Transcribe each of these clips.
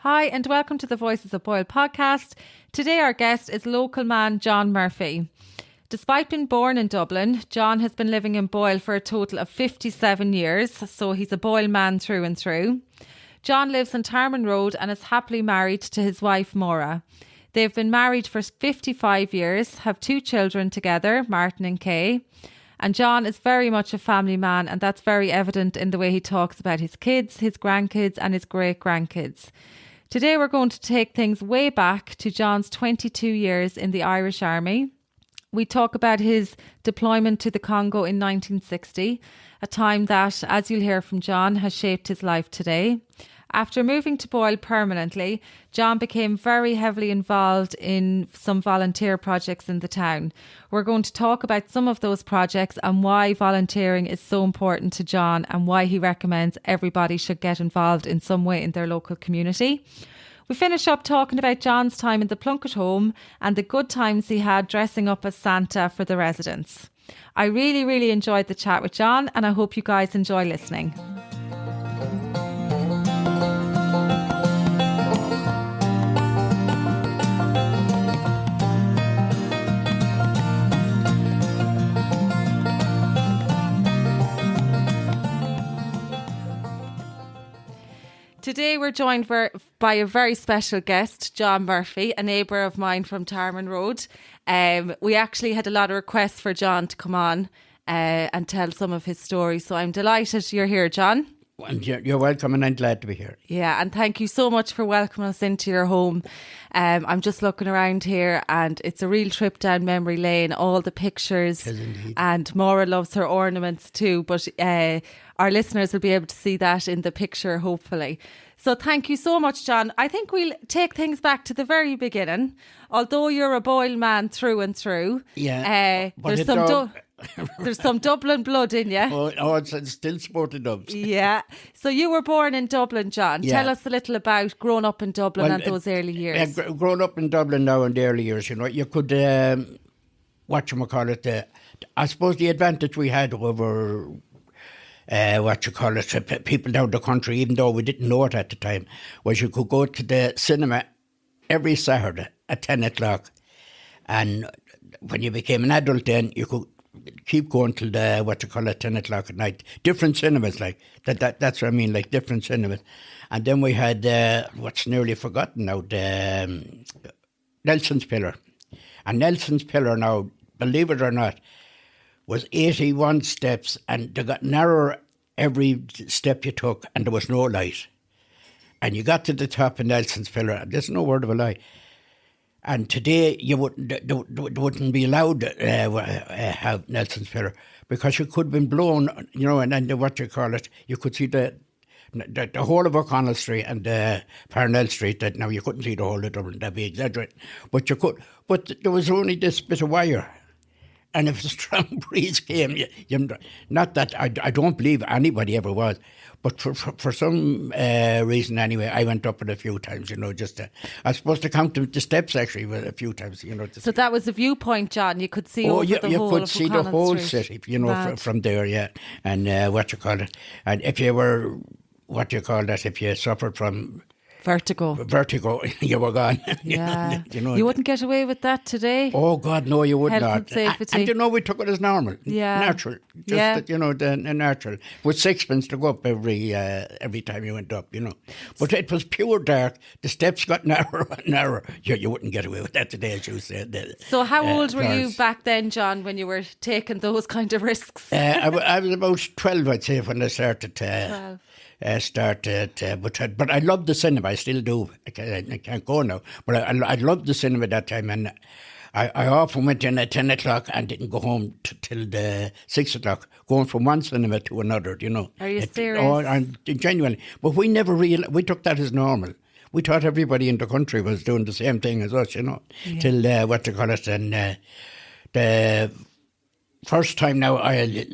Hi and welcome to the Voices of Boyle podcast. Today our guest is local man John Murphy. Despite being born in Dublin, John has been living in Boyle for a total of 57 years, so he's a Boyle man through and through. John lives on Tarman Road and is happily married to his wife Maura. They've been married for 55 years, have 2 children together, Martin and Kay. And John is very much a family man, and that's very evident in the way he talks about his kids, his grandkids and his great-grandkids. Today we're going to take things way back to John's 22 years in the Irish Army. We talk about his deployment to the Congo in 1960, a time that, as you'll hear from John, has shaped his life today. After moving to Boyle permanently, John became very heavily involved in some volunteer projects in the town. We're going to talk about some of those projects and why volunteering is so important to John and why he recommends everybody should get involved in some way in their local community. We finish up talking about John's time in the Plunkett home and the good times he had dressing up as Santa for the residents. I really enjoyed the chat with John, and I hope you guys enjoy listening. Today we're joined by a very special guest, John Murphy, a neighbour of mine from Tarman Road. We actually had a lot of requests for John to come on and tell some of his story, so I'm delighted you're here, John. And you're welcome, and I'm glad to be here. Yeah, and thank you so much for welcoming us into your home. I'm just looking around here and it's a real trip down memory lane, all the pictures. It is indeed. And Maura loves her ornaments too, but our listeners will be able to see that in the picture, hopefully. So thank you so much, John. I think we'll take things back to the very beginning. Although you're a Boyle man through and through, there's some Dublin blood in you. Oh, it's still sporting dubs. Yeah. So you were born in Dublin, John. Yeah. Tell us a little about growing up in Dublin and those early years. Growing up in Dublin now in the early years, you could, I suppose the advantage we had over, people down the country, even though we didn't know it at the time, was you could go to the cinema every Saturday at 10 o'clock. And when you became an adult then, you could keep going till 10 o'clock at night. Different cinemas, like that's what I mean, like different cinemas. And then we had what's nearly forgotten now, the Nelson's Pillar. And Nelson's Pillar now, believe it or not, was 81 steps, and they got narrower every step you took, and there was no light. And you got to the top of Nelson's Pillar, and there's no word of a lie. And today you wouldn't be allowed to have Nelson's Pillar, because you could have been blown, and then you could see the whole of O'Connell Street and Parnell Street. That now you couldn't see the whole of Dublin, that'd be exaggerating, but you could. But there was only this bit of wire, and if a strong breeze came, not that I don't believe anybody ever was. But for some reason, anyway, I went up it a few times, I was supposed to count the steps, actually, a few times, So that was the viewpoint, John? You could see over the whole of you could see the whole Street. city, from there, yeah. And and if you were, if you suffered from Vertigo, you were gone. Yeah. You wouldn't get away with that today. Oh, God, no, you would Health not. And safety. And we took it as normal. Yeah. Natural. The natural. With sixpence to go up every time you went up, But it was pure dark. The steps got narrower and narrower. You wouldn't get away with that today, as you said. So how old were you back then, John, when you were taking those kind of risks? I was about 12, I'd say, when I started. 12. But I loved the cinema. I still do. I can't go now, but I loved the cinema that time, and I often went in at 10 o'clock and didn't go home till the 6 o'clock, going from one cinema to another. Are you serious? Oh, I'm genuinely. But we never we took that as normal. We thought everybody in the country was doing the same thing as us, Till and the first time now I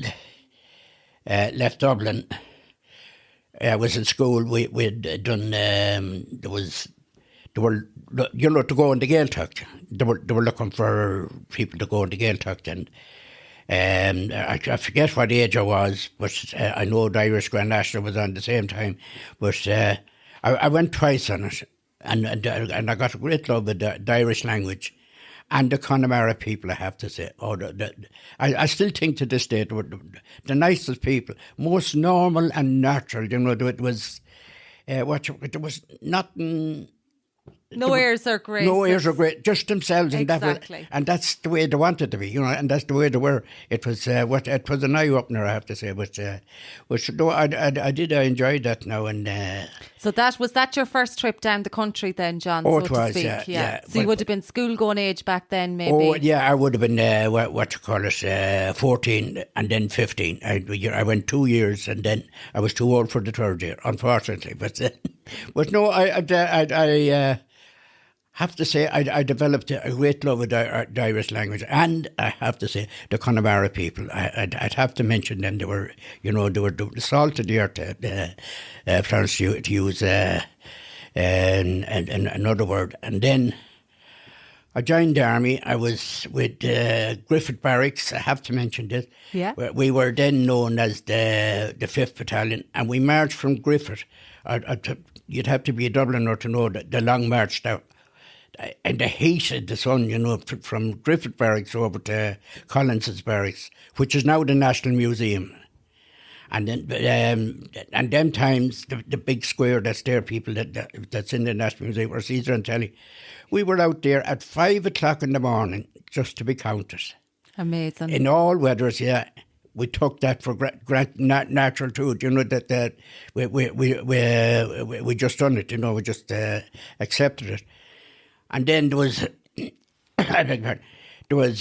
left Dublin. I was in school. We'd done. They were to go on the Gaeltacht. They were looking for people to go on the Gaeltacht, and I forget what age I was, but I know the Irish Grand National was on the same time. But I went twice on it, and I got a great love of the Irish language. And the Connemara people, I have to say. I still think to this day, they were the nicest people, most normal and natural. It was, there was nothing. No airs or graces. No airs or graces, just themselves. Exactly. And that's the way they wanted to be, and that's the way they were. It was it was an eye-opener, I have to say. But no, I enjoyed that now. And so was that your first trip down the country then, John, so it was, to speak? Yeah. So you would have been school-going age back then, maybe? Oh, yeah, I would have been, 14 and then 15. I went 2 years and then I was too old for the third year, unfortunately. But no, I have to say I developed a great love of the Irish language, and I have to say the Connemara people. I'd have to mention them. They were the salt of the earth. Florence, to use another word. And then I joined the army. I was with Griffith Barracks. I have to mention this. Yeah. We were then known as the 5th Battalion, and we marched from Griffith. You'd have to be a Dubliner to know the long march there. And the heat of the sun, from Griffith Barracks over to Collins's Barracks, which is now the National Museum. And then, and them times, the big square that's there, people that's in the National Museum, or Caesar and Telly, we were out there at 5 o'clock in the morning just to be counted. Amazing. In all weathers, yeah. We took that for natural truth, that we just done it, we just accepted it. And then there was,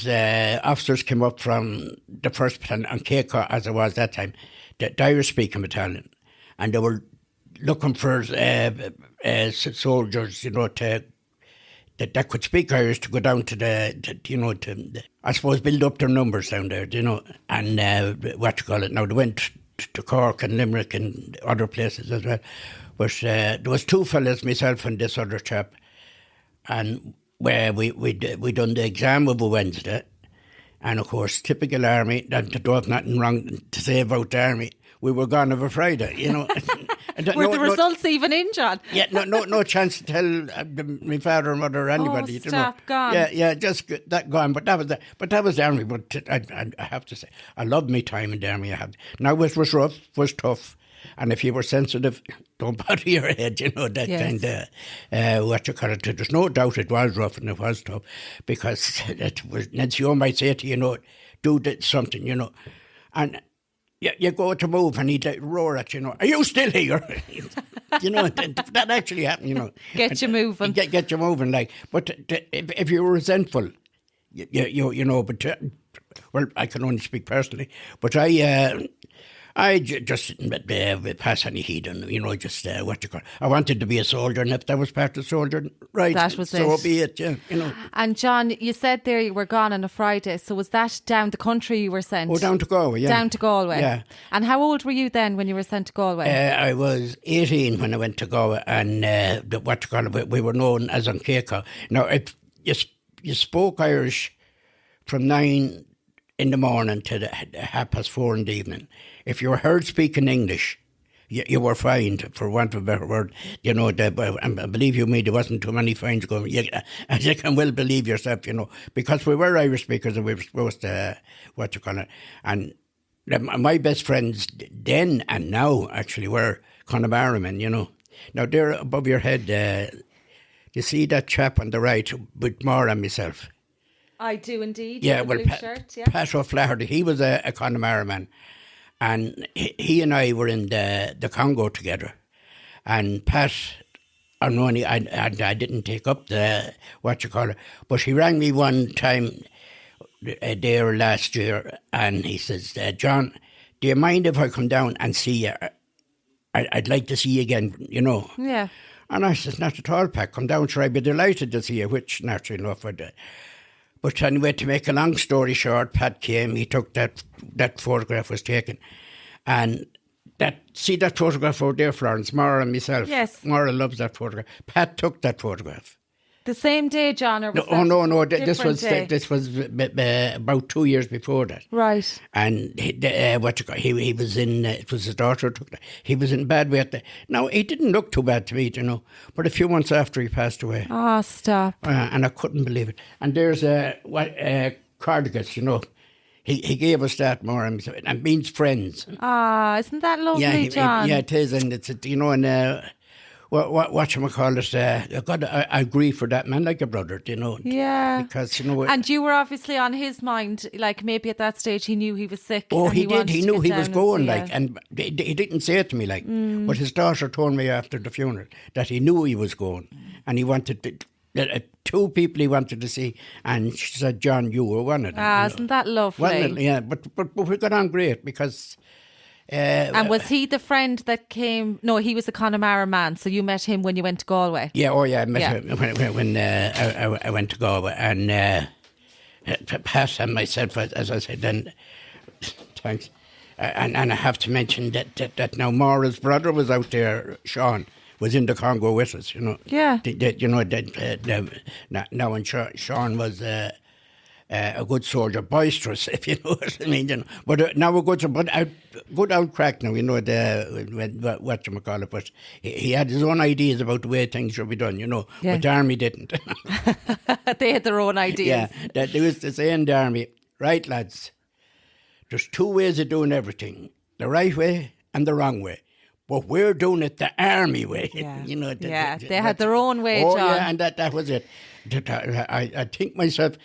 officers came up from the 1st Battalion, on Caicó as it was that time, the Irish-speaking battalion, and they were looking for soldiers, that could speak Irish to go down to I suppose, build up their numbers down there, and Now, they went to Cork and Limerick and other places as well. But there was 2 fellas, myself and this other chap, and where we done the exam of a Wednesday, and of course, typical army. There was nothing wrong to say about the army. We were gone of a Friday, Were the results even in, John? Yeah, no chance to tell my father or mother or anybody. Gone. Yeah, just that gone. But that was the army. But I have to say, I loved my time in the army. Now it was rough, was tough. And if you were sensitive, don't bother your head, that yes. kind of, there's no doubt it was rough and it was tough, because Nancy O might say to you, do something, and you go to move and he'd roar at you, are you still here? That actually happened, Get you moving. Get you moving, but if you were resentful, but, well, I can only speak personally, but I just didn't pass any heed on, I wanted to be a soldier, and if that was part of the soldier, right, that was so it. Be it, yeah, And John, you said there you were gone on a Friday, so was that down the country you were sent? Oh, down to Galway, yeah. Down to Galway. Yeah. And how old were you then when you were sent to Galway? I was 18 when I went to Galway, and we were known as on Caicó. Now, if you spoke Irish from 9 in the morning to 4:30 in the evening. If you were heard speaking English, you were fined, for want of a better word. And believe you me, there wasn't too many fines going. As you can well believe yourself, because we were Irish speakers and we were supposed to, And my best friends then and now actually were Connemara men, Now, there above your head, you see that chap on the right with Maura and myself? I do indeed. Yeah, well, shirt, yeah. Pat O'Flaherty, he was a Connemara man, and he and I were in the Congo together. And Pat, I didn't take up but he rang me one time there last year, and he says, John, do you mind if I come down and see you? I'd like to see you again, Yeah. And I says, not at all, Pat, come down, sure, I'd be delighted to see you, which naturally enough I did. But anyway, to make a long story short, Pat came, he took that photograph was taken. And that photograph over there, Florence, Maura and myself. Yes. Maura loves that photograph. Pat took that photograph. The same day, John, or was No. This different was about 2 years before that. Right. And he was in. It was his daughter took. He was in bad way. Now he didn't look too bad to me, but a few months after he passed away. Oh, stop! And I couldn't believe it. And there's Cardigans, He gave us that more and means friends. Ah, isn't that lovely, John? Yeah, it is, and it's and. Whatchamacallit, I agree for that man like a brother, Yeah. Because, And you were obviously on his mind, like maybe at that stage he knew he was sick. Oh, and he did. He knew he was going, and he didn't say it to me, but his daughter told me after the funeral that he knew he was going, and he wanted two people he wanted to see, and she said, John, you were one of them. Ah, isn't that lovely? Well, yeah, but we got on great because... and was he the friend that came? No, he was a Connemara man. So you met him when you went to Galway. Yeah, I met him when I went to Galway, and Pat and myself, as I said, then thanks. And I have to mention that now Maura's brother was out there. Sean was in the Congo with us. Yeah. Now when Sean was. A good soldier, boisterous, if you know what I mean. But now we're good old crack now, whatchamacallit. But he had his own ideas about the way things should be done, Yeah. But the army didn't. They had their own ideas. Yeah, they used to say in the army, right, lads, there's two ways of doing everything, the right way and the wrong way. But we're doing it the army way. Yeah. They had their own way, John. Yeah, and that was it. I think myself...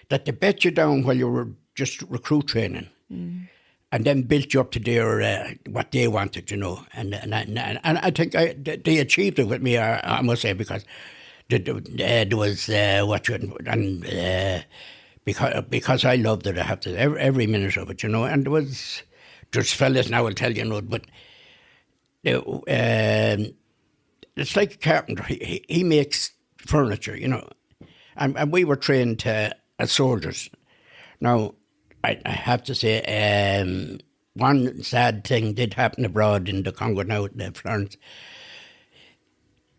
that they bet you down while you were just recruit training, and then built you up to their what they wanted, And I think they achieved it with me. I must say, because there was because I loved it. I have to every minute of it, And there was just fellas now will tell you, but it's like a carpenter. He makes furniture, and we were trained as soldiers. Now, I have to say, one sad thing did happen abroad in the Congo now, in Florence.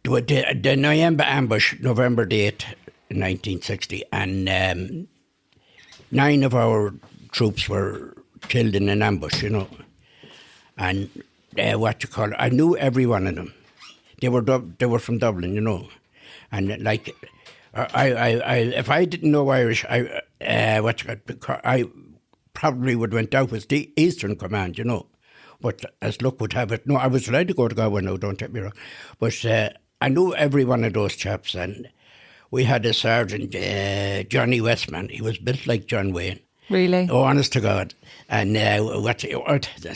The November ambush, November the 8th, 1960, and 9 of our troops were killed in an ambush, And I knew every one of them. They were from Dublin, And like... if I didn't know Irish, I probably would have went out with the Eastern Command, But as luck would have it, no, I was allowed to go to Galway now, don't get me wrong. But I knew every one of those chaps, and we had a sergeant, Johnny Westman. He was built like John Wayne. Really? Oh, honest to God. And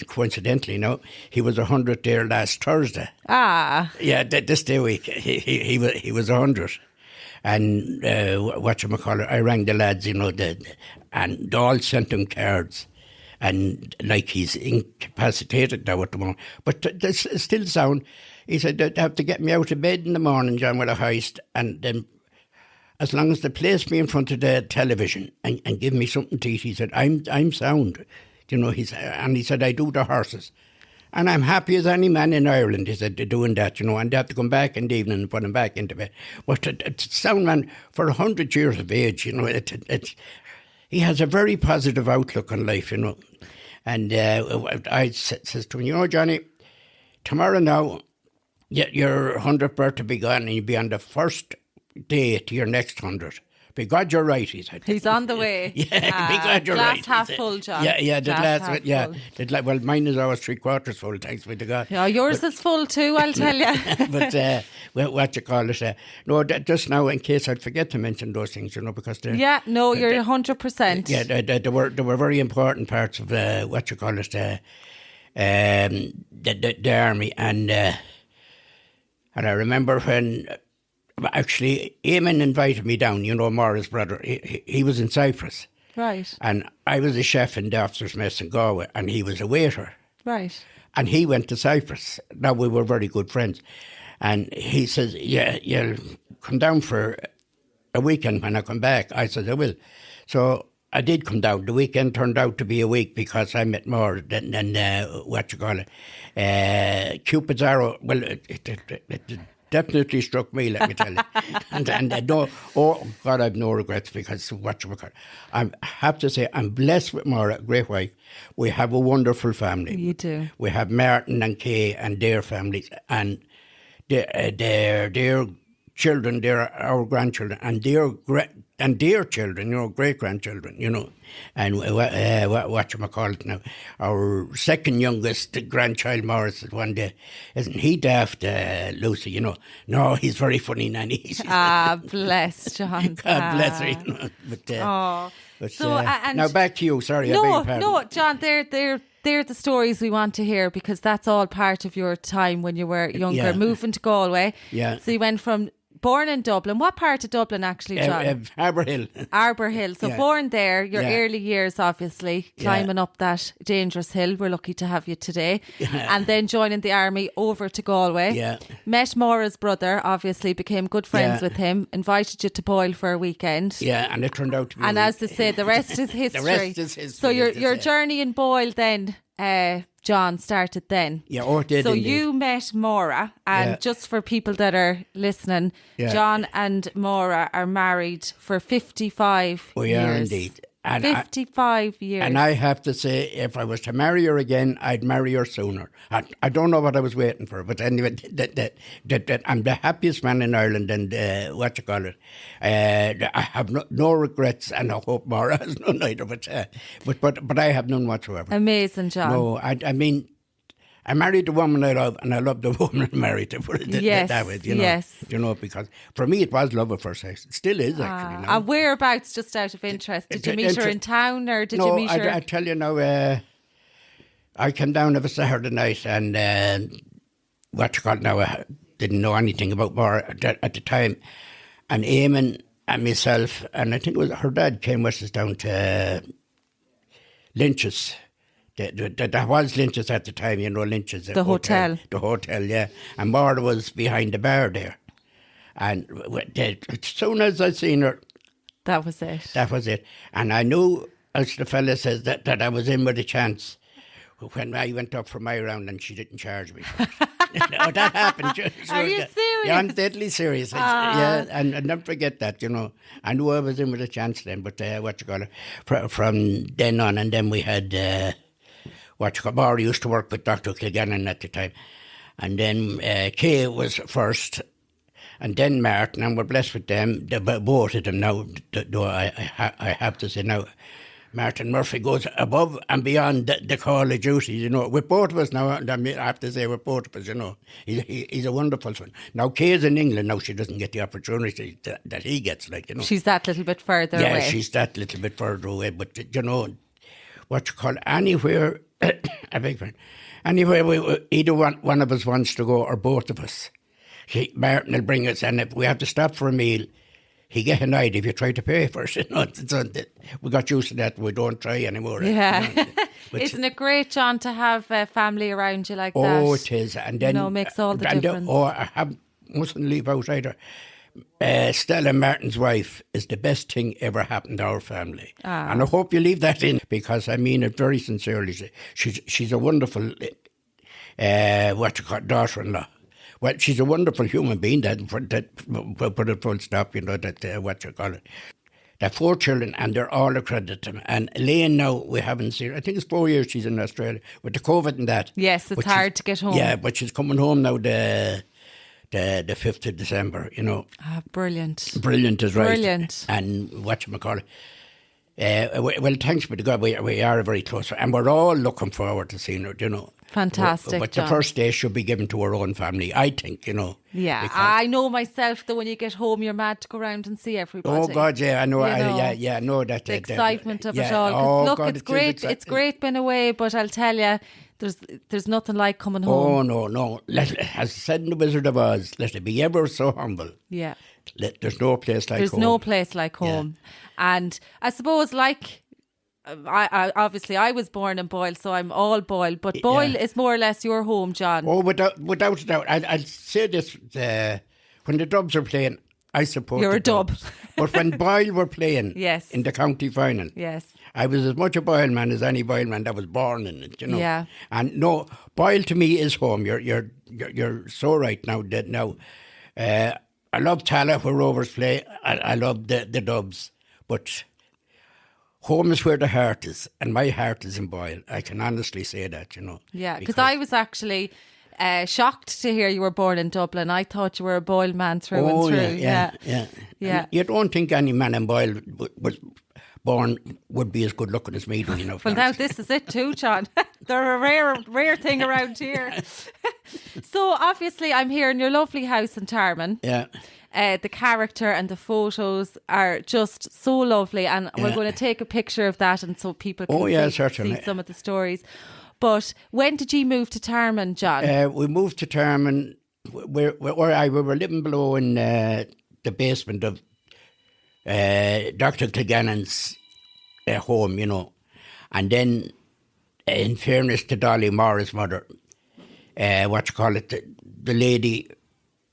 coincidentally, he was 100 there last Thursday. Ah. Yeah, this day week, he was 100. And I rang the lads, and they all sent him cards. And like he's incapacitated now at the moment. But this is still sound. He said, they'd have to get me out of bed in the morning, John, with a hoist. And then as long as they place me in front of the television and give me something to eat, he said, I'm sound. He said, I do the horses. And I'm happy as any man in Ireland, he said, they're doing that, and they have to come back in the evening and put him back into bed. But it's sound man, for 100 years of age, he has a very positive outlook on life, And I says to him, Johnny, tomorrow now, your 100th birthday be gone and you'll be on the first day to your next 100. Be God you're right, he said. He's on the way. Yeah, be God you're glass right. half full, John. Yeah, the glass half full. Well, mine is always 3/4 full, thanks be to God. Yeah, yours is full too, I'll tell you. But no, just now, in case I'd forget to mention those things, because they're... Yeah, no, you're 100%. Yeah, they were very important parts of the army, and I remember when... Actually, Eamon invited me down, Maura's brother. He was in Cyprus. Right. And I was a chef in the officers' mess in Galway, and he was a waiter. Right. And he went to Cyprus. Now, we were very good friends. And he says, yeah, you'll come down for a weekend when I come back. I said, I will. So I did come down. The weekend turned out to be a week because I met more than Cupid's arrow. Well, definitely struck me, let me tell you. and no, oh God, I've no regrets because what you call. I have to say, I'm blessed with Maura, great wife. We have a wonderful family. You do. We have Martin and Kay and their families, and their children, they're our grandchildren, and their children, great grandchildren, and what you call it now, our second youngest grandchild Morris is one day, isn't he daft, Lucy? No, he's very funny, Nanny. Bless John. God bless her. But, so and now back to you. Sorry, I beg your pardon. No, John, they're the stories we want to hear because that's all part of your time when you were younger, moving to Galway. Yeah. So you went from born in Dublin. What part of Dublin actually, John? Harbour Hill. Harbour Hill. So born there, your early years obviously, climbing up that dangerous hill. We're lucky to have you today. And then joining the army over to Galway. Yeah. Met Maura's brother, obviously, became good friends with him, invited you to Boyle for a weekend. Yeah, and it turned out to be... And as they say, the rest is history. The rest is history. So your journey in Boyle then... John, started then. Yeah, it did. So indeed. you met Maura, and just for people that are listening, John and Maura are married for 55 we years. We are indeed. And 55 years. And I have to say, if I was to marry her again, I'd marry her sooner. I don't know what I was waiting for, but anyway, that I'm the happiest man in Ireland, and I have no regrets, and I hope Maura has none either. But I have none whatsoever. Amazing, John. No, I mean, I married the woman I love, and I love the woman I married. To put it that way, yes. Because for me it was love at first sight. It still is actually. And whereabouts, just out of interest, did you meet her in town, or did you meet her? No, I tell you now. I came down of a Saturday night, and I didn't know anything about Maura at the time, and Eamon and myself, and I think it was her dad came with us down to Lynch's. There was Lynch's at the time, Lynch's. The hotel. The hotel, yeah. And Maura was behind the bar there. And as soon as I seen her... That was it. That was it. And I knew, as the fella says, that I was in with a chance when I went up for my round and she didn't charge me. That happened. Are you serious? Yeah, I'm deadly serious. And I never forget that, I knew I was in with a chance then, but from then on, and then we had... Maura used to work with Dr. Kilgannon at the time. And then Kay was first, and then Martin, and we're blessed with them, both of them now, though I have to say now, Martin Murphy goes above and beyond the call of duty, with both of us now, I have to say with both of us, he's a wonderful one. Now Kay's in England, now she doesn't get the opportunity that he gets, She's that little bit further away. Yeah, she's that little bit further away, but anywhere... a big fan. Anyway, either one of us wants to go, or both of us. Martin will bring us, and if we have to stop for a meal, he get annoyed if you try to pay for it. We got used to that. We don't try anymore. Yeah. Isn't it great, John, to have family around you like that? Oh, it is. And then... makes all the difference. I mustn't leave out either. Stella, Martin's wife, is the best thing ever happened to our family. And I hope you leave that in, because I mean it very sincerely. She's a wonderful daughter-in-law. Well, she's a wonderful human being, that put it full stop, They're 4 children, and they're all accredited to them. And Elaine now, we haven't seen her. I think it's 4 years she's in Australia, with the COVID and that. Yes, it's hard to get home. Yeah, but she's coming home now the 5th of December, Brilliant. Brilliant is right. Brilliant. And whatchamacallit. Well, thanks be to God, we are very close. And we're all looking forward to seeing her, Fantastic, But John. the first day should be given to her own family, I think, Yeah, I know myself that when you get home, you're mad to go around and see everybody. Oh, God, yeah, I know. I know that. The excitement of it all. 'Cause look, it's great. It's great being away, but I'll tell you, there's nothing like coming home. Oh, no. As said in The Wizard of Oz, let it be ever so humble. Yeah. There's no place like home. There's no place like home. Yeah. And I suppose, I obviously I was born in Boyle, so I'm all Boyle, but Boyle is more or less your home, John. Oh, without a doubt. I'll say this, when the Dubs are playing, I support You're the a Dub. Dubs. But when Boyle were playing in the county final, I was as much a Boyle man as any Boyle man that was born in it, Yeah. And no, Boyle to me is home. You're so right now that now I love Tala where Rovers play. I love the Dubs. But home is where the heart is, and my heart is in Boyle. I can honestly say that, Yeah, because I was actually shocked to hear you were born in Dublin. I thought you were a Boyle man through and through. Yeah. You don't think any man in Boyle was born would be as good looking as me, do you know? Well, now this is it too, John. They're a rare thing around here. So obviously I'm here in your lovely house in Tarman. Yeah. The character and the photos are just so lovely, and we're going to take a picture of that, and so people can see some of the stories. But when did you move to Tarman, John? We moved to Tarman. We were living below in the basement of Dr. Clegannon's home, and then, in fairness to Dolly Morris' mother, the lady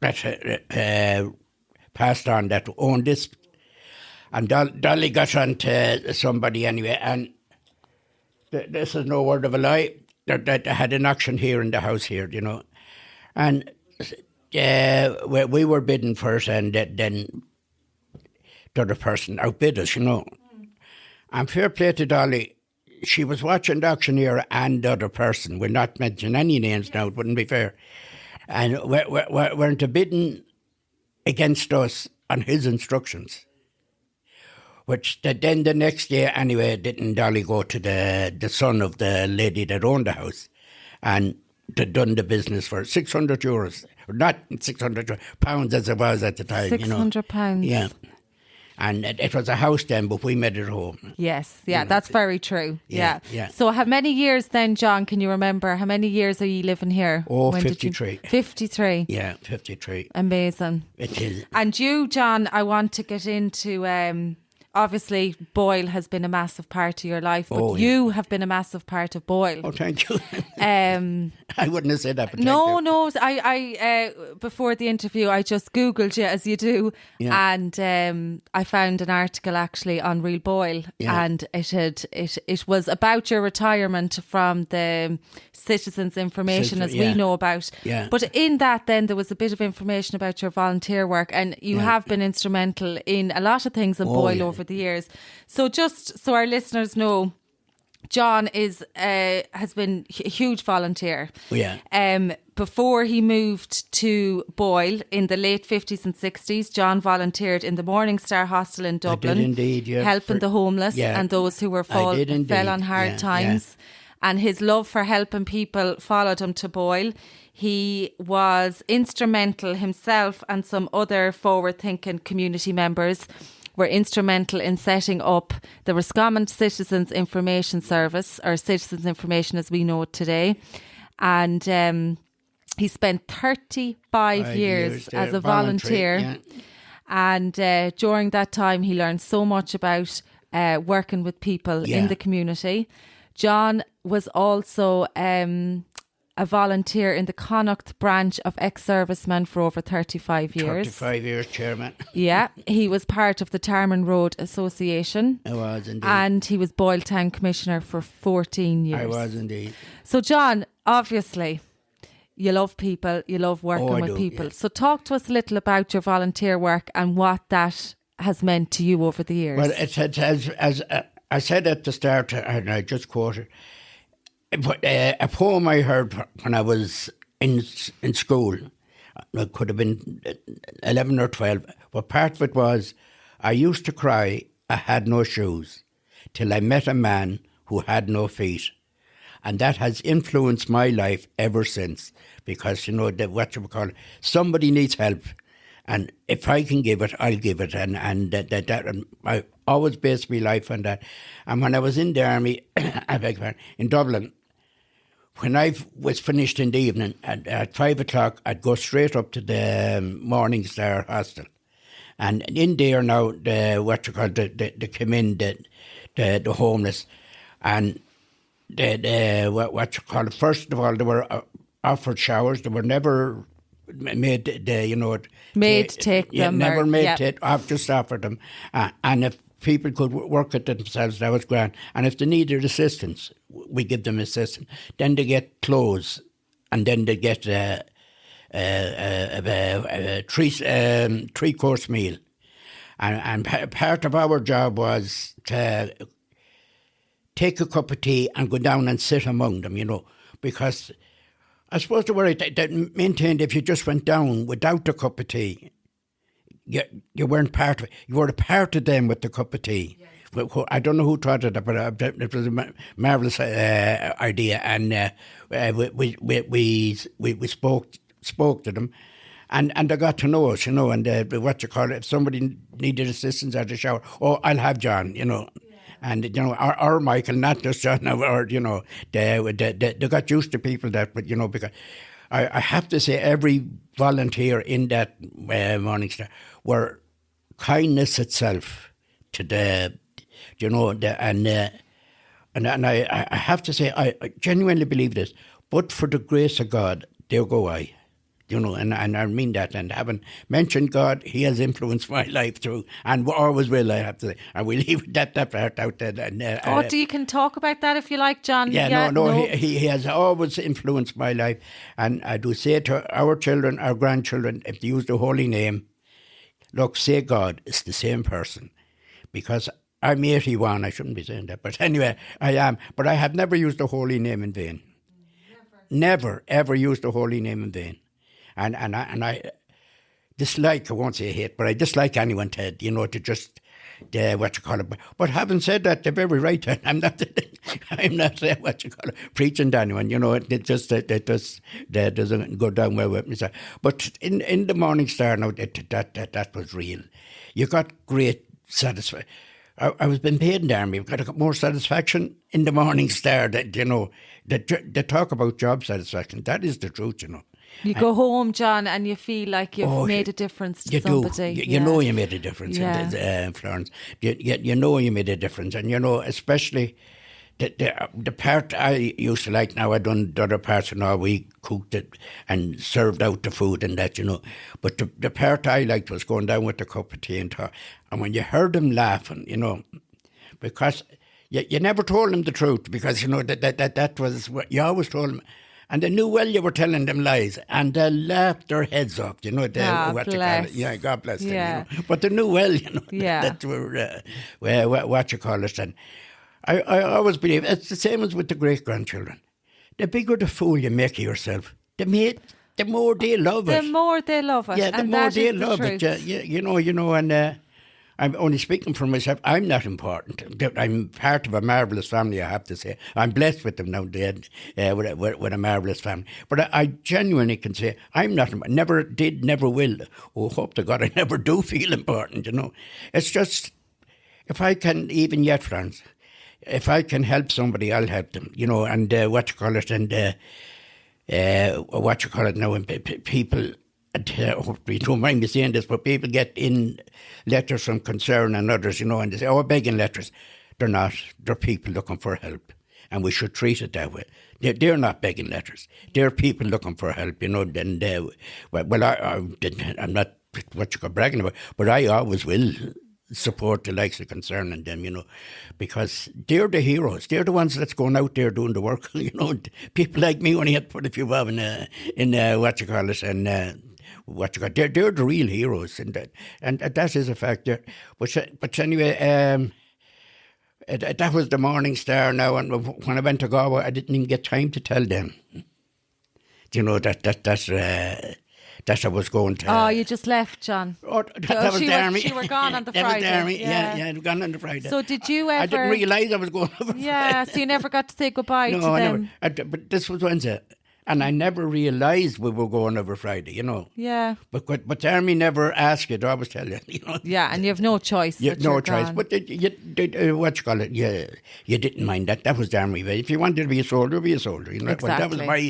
that passed on that owned this, and Dolly got on to somebody anyway, and this is no word of a lie, that had an auction here in the house here, and we were bidding first, and then the other person outbid us, And fair play to Dolly, she was watching the auctioneer and the other person. We'll not mention any names now, it wouldn't be fair. And weren't a bidding against us on his instructions. Which then the next day anyway, didn't Dolly go to the son of the lady that owned the house and they'd done the business for €600, or not £600 as it was at the time. £600. Yeah. And it was a house then, but we made it home. Yes, that's very true. Yeah. Yeah. So how many years then, John, can you remember? How many years are you living here? 53. 53? Yeah, 53. Amazing. It is. And you, John, I want to get into... obviously, Boyle has been a massive part of your life, but you have been a massive part of Boyle. Oh, thank you. I wouldn't have said that, but no. I before the interview, I just Googled you, as you do, and I found an article actually on Real Boyle, and it was about your retirement from the Citizens Information, as we know about. Yeah. But in that, then there was a bit of information about your volunteer work, and you have been instrumental in a lot of things in Boyle over the years. So just so our listeners know, John has been a huge volunteer. Before he moved to Boyle in the late 50s and 60s, John volunteered in the Morning Star Hostel in Dublin. I did indeed, helping the homeless and those who fell on hard times. And his love for helping people followed him to Boyle. He was instrumental himself, and some other forward-thinking community members were instrumental in setting up the Roscommon Citizens Information Service, or Citizens Information as we know it today. And he spent 35 years as a volunteer. And during that time, he learned so much about working with people in the community. John was also a volunteer in the Connacht branch of ex-servicemen for over 35 years. 35 years, chairman. Yeah, he was part of the Tarman Road Association. I was indeed. And he was Boyle Town Commissioner for 14 years. I was indeed. So John, obviously, you love people, you love working with people. Yeah. So talk to us a little about your volunteer work and what that has meant to you over the years. Well, as I said at the start, and I just quoted, a poem I heard when I was in school. It could have been 11 or 12. But part of it was, I used to cry, I had no shoes, till I met a man who had no feet. And that has influenced my life ever since. Because, somebody needs help. And if I can give it, I'll give it. And I always based my life on that. And when I was in the army, in Dublin, when I was finished in the evening, at 5 o'clock, I'd go straight up to the Morning Star Hostel. And in there now, they come in, the homeless. And first of all, they were offered showers. They were never made, take them. Never made, I've just offered them. And if people could work it themselves, that was grand. And if they needed assistance, we give them assistance. Then they get clothes, and then they get three-course meal. And part of our job was to take a cup of tea and go down and sit among them, because I suppose the word they maintained if you just went down without a cup of tea, you weren't part of it. You were a part of them with the cup of tea. Yes. I don't know who thought it, but it was a marvellous idea, and we spoke to them. And they got to know us, and if somebody needed assistance at the shower, I'll have John, Yeah. And, or Michael, not just John, or, they got used to people that, but, because I have to say every volunteer in that Morning Star were kindness itself to and I have to say, I genuinely believe this, but for the grace of God, there go I. And I mean that. And having mentioned God, He has influenced my life through, and always will, I have to say. And we leave that part out there. You can talk about that if you like, John. No. He has always influenced my life. And I do say to our children, our grandchildren, if they use the holy name, look, say God is the same person. Because I'm 81, I shouldn't be saying that. But anyway, I am. But I have never used the holy name in vain. Never, ever used the holy name in vain. And I dislike, I won't say hate, but I dislike anyone to just, But having said that, they're very right. I'm not preaching to anyone, it doesn't go down well with me. But in the Morning Star, now, that was real. You got great satisfaction. I was being paid in the army. I've got more satisfaction in the Morning Star that, they talk about job satisfaction. That is the truth, You go home, John, and you feel like you've made a difference to somebody. You know you made a difference, in Florence. You know you made a difference. And, especially the part I used to like, now I've done the other parts and all, we cooked it and served out the food and that, But the part I liked was going down with a cup of tea and talk. And when you heard them laughing, because you never told them the truth, because, that was what you always told them. And they knew well you were telling them lies, and they laughed their heads off. God bless. Yeah, God bless them. But they knew well, that were what you call it. And I always believe it's the same as with the great grandchildren. The bigger the fool you make of yourself, the more they love it. The more they love it. Yeah, the more they love it. And I'm only speaking for myself. I'm not important. I'm part of a marvellous family, I have to say. I'm blessed with them now, with a marvellous family. But I genuinely can say I'm not, never did, never will. Hope to God I never do feel important, It's just, if I can, even yet, Franz, if I can help somebody, I'll help them, and now, and people... you don't mind me saying this, but people get in letters from Concern and others, and they say, begging letters. They're not. They're people looking for help, and we should treat it that way. They're not begging letters. They're people looking for help, And I'm not bragging about, but I always will support the likes of Concern and them, because they're the heroes. They're the ones that's going out there doing the work. People like me only have to put a few bob in they're the real heroes, and that is a fact. But anyway, that was the Morning Star now, and when I went to Galway, I didn't even get time to tell them. That I was going to... you just left, John. That was the army. You were gone on the Friday. That was the army, yeah, I'd gone on the Friday. So did you ever... I didn't realise I was going over Friday. Yeah, so you never got to say goodbye to them. I never. But this was Wednesday. And I never realised we were going over Friday, Yeah. But the army never asked you, I always tell you, Yeah, and you have no choice. You have no choice. But you didn't mind that. That was the army. If you wanted to be a soldier, be a soldier. Exactly. But that was my...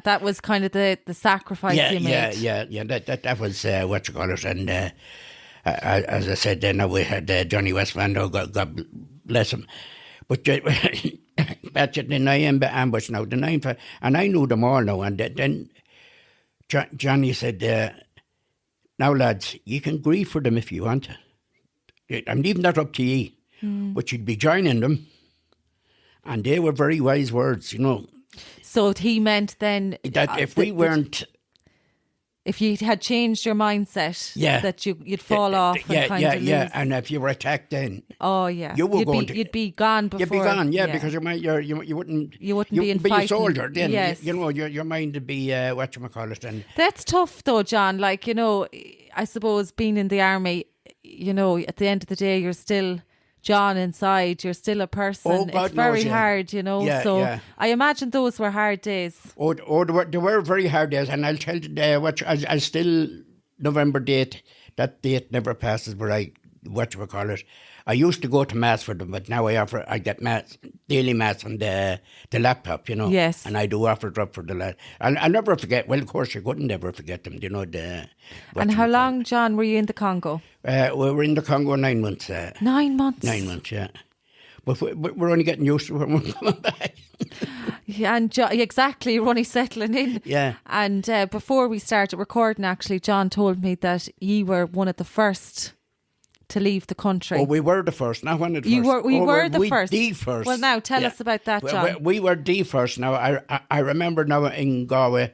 that was kind of the sacrifice you made. Yeah. That was And as I said, then we had Johnny Westman, God bless him. But that's the 9 ambush now, the 9, and I knew them all now. And then Johnny said, now lads, you can grieve for them if you want. I'm leaving that up to you, but you'd be joining them. And they were very wise words, So he meant then... that if we weren't if you had changed your mindset, that you'd fall off and kind of lose. And if you were attacked then, you'd be gone before. You'd be gone, because you wouldn't be in be fighting. a soldier then. Yes. Your mind would be whatchamacallit. And that's tough though, John. Like, I suppose being in the army, at the end of the day, you're still John inside, you're still a person. Oh, God it's very knows, hard, I imagine those were hard days. They were very hard days, and I'll tell you I still November date. That date never passes. Where I used to go to mass for them, but now I get daily mass on the laptop, Yes. And I do offer it up for the lad. I'll never forget. Well, of course, you couldn't never forget them. And how long, John, were you in the Congo? We were in the Congo 9 months. 9 months? 9 months, yeah. But we're only getting used to it when we're coming back. Yeah, and exactly, you're only settling in. Yeah. And before we started recording, actually, John told me that you were one of the first to leave the country. Oh, we were the first, not one of the first. We were the first. The first. Well, now tell us about that, John. We were the first. Now I remember now in Galway,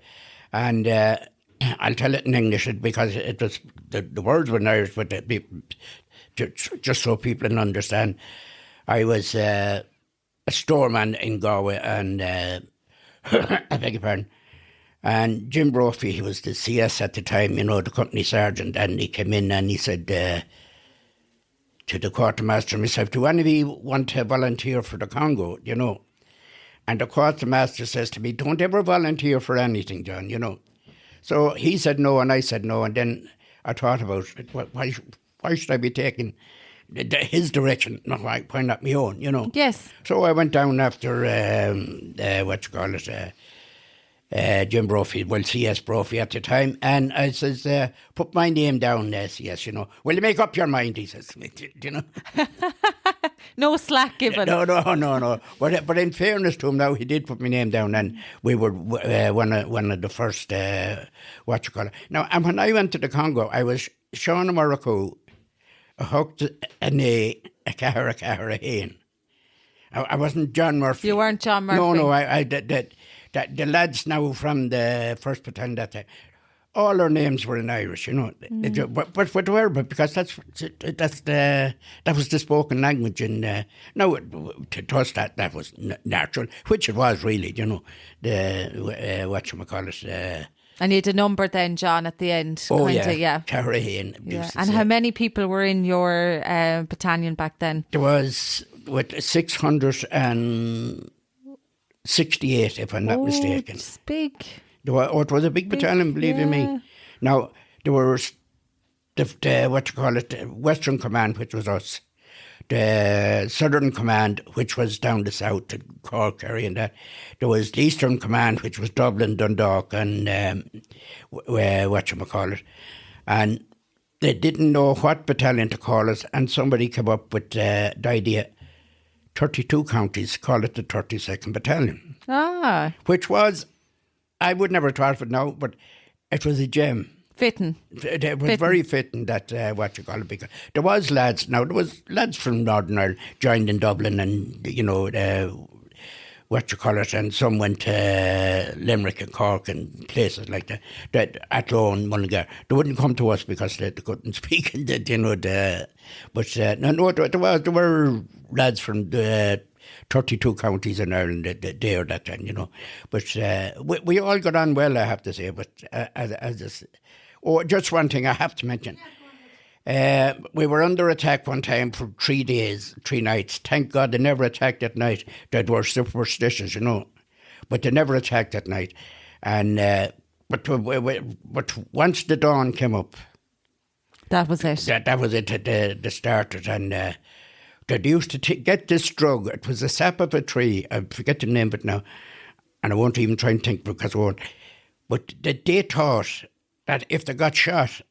and I'll tell it in English because it was the words were in Irish, but just so people can understand. I was a storeman in Galway, and I beg your pardon. And Jim Brophy, he was the CS at the time, the company sergeant, and he came in and he said to the quartermaster and myself, do any of you want to volunteer for the Congo, And the quartermaster says to me, don't ever volunteer for anything, John, So he said no, and I said no, and then I thought about it. Why should I be taking his direction, why not my own, Yes. So I went down after, Jim Brophy, CS Brophy at the time, and I says, put my name down, CS, Will you make up your mind, he says to me, No slack given. No. But in fairness to him now, he did put my name down, and we were one of the first, Now, and when I went to the Congo, I was Sean Morocco, a hooked a Cahara Hain. I wasn't John Murphy. You weren't John Murphy. No, the lads now from the first battalion that day, all their names were in Irish, But because that was the spoken language, and no, to us that was natural, which it was really, And you had a number then, John, at the end. Oh, yeah. Carrahan. Yeah. And how many people were in your battalion back then? There was 668, if I'm not mistaken. It's big. It was a big battalion, believe you me. Now, there was the Western Command, which was us. The Southern Command, which was down the south to Cork, Kerry and that. There was the Eastern Command, which was Dublin, Dundalk and And they didn't know what battalion to call us, and somebody came up with the idea, 32 counties, call it the 32nd Battalion. Ah. Which was, I would never have thought of it now, but it was a gem. Fitting. It was very fitting that, because there was lads from Northern Ireland joined in Dublin and, and some went to Limerick and Cork and places like that Athlone, Mullingar. They wouldn't come to us because they couldn't speak, there were lads from the 32 counties in Ireland there that time, But we all got on well, I have to say, but just one thing I have to mention. We were under attack one time for 3 days, 3 nights. Thank God they never attacked at night. They were superstitious, but they never attacked at night. And but once the dawn came up, that was it. That was it. They started, and they used to get this drug. It was a sap of a tree. I forget the name of it now, and I won't even try and think because I won't. But they thought that if they got shot,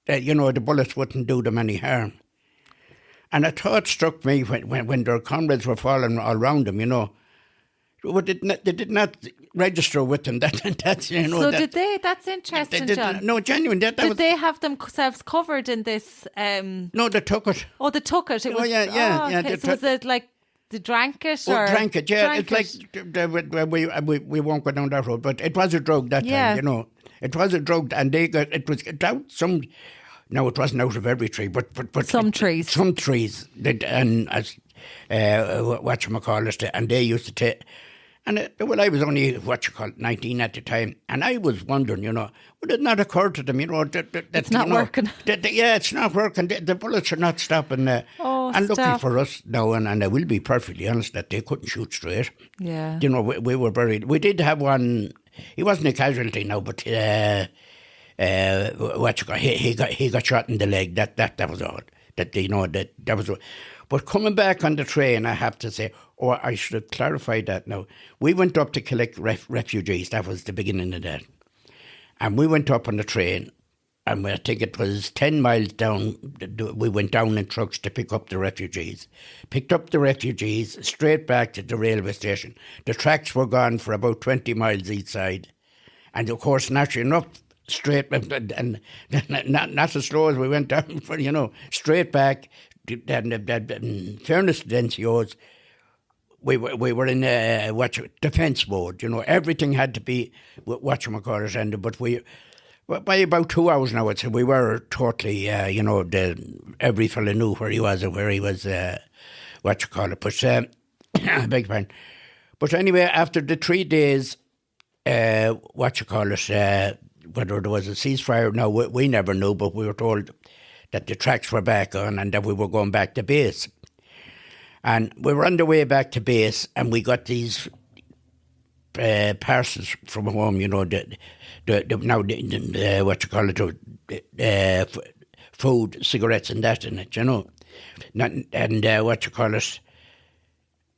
that, the bullets wouldn't do them any harm. And a thought struck me when their comrades were falling all around them, But they did not register with them. That's So did they? That's interesting, John. No, genuine. Did they have themselves covered in this? No, they took it. Oh, they took it. It was, Okay. So was it like they drank it? Or drank it, yeah. It's like, we won't go down that road, but it was a drug that time, It was a drug, and it was out some. No, it wasn't out of every tree, but some trees. Some trees, and as whatchamacallit, and they used to take. And well, I was only 19 at the time, and I was wondering, would it not occur to them, that it's not working. Yeah, it's not working. The bullets are not stopping. And luckily for us now, and I will be perfectly honest, that they couldn't shoot straight. Yeah, we were buried. We did have one. He wasn't a casualty now, but he got shot in the leg. That was all. That was. But coming back on the train, I have to say, I should have clarified that now. We went up to collect refugees. That was the beginning of that. And we went up on the train, and I think it was 10 miles down. We went down in trucks to pick up the refugees. Picked up the refugees, straight back to the railway station. The tracks were gone for about 20 miles each side. And of course, naturally enough, straight, and not as slow as we went down, but, straight back. In fairness to the NCOs, we were in defence mode. Everything had to be ended. But by about 2 hours now, I'd say we were totally, every fella knew where he was and where he was. But I beg your pardon. But anyway, after the 3 days, whether there was a ceasefire, no, we never knew, but we were told that the tracks were back on and that we were going back to base. And we were on the way back to base, and we got these parcels from home, food, cigarettes and that in it,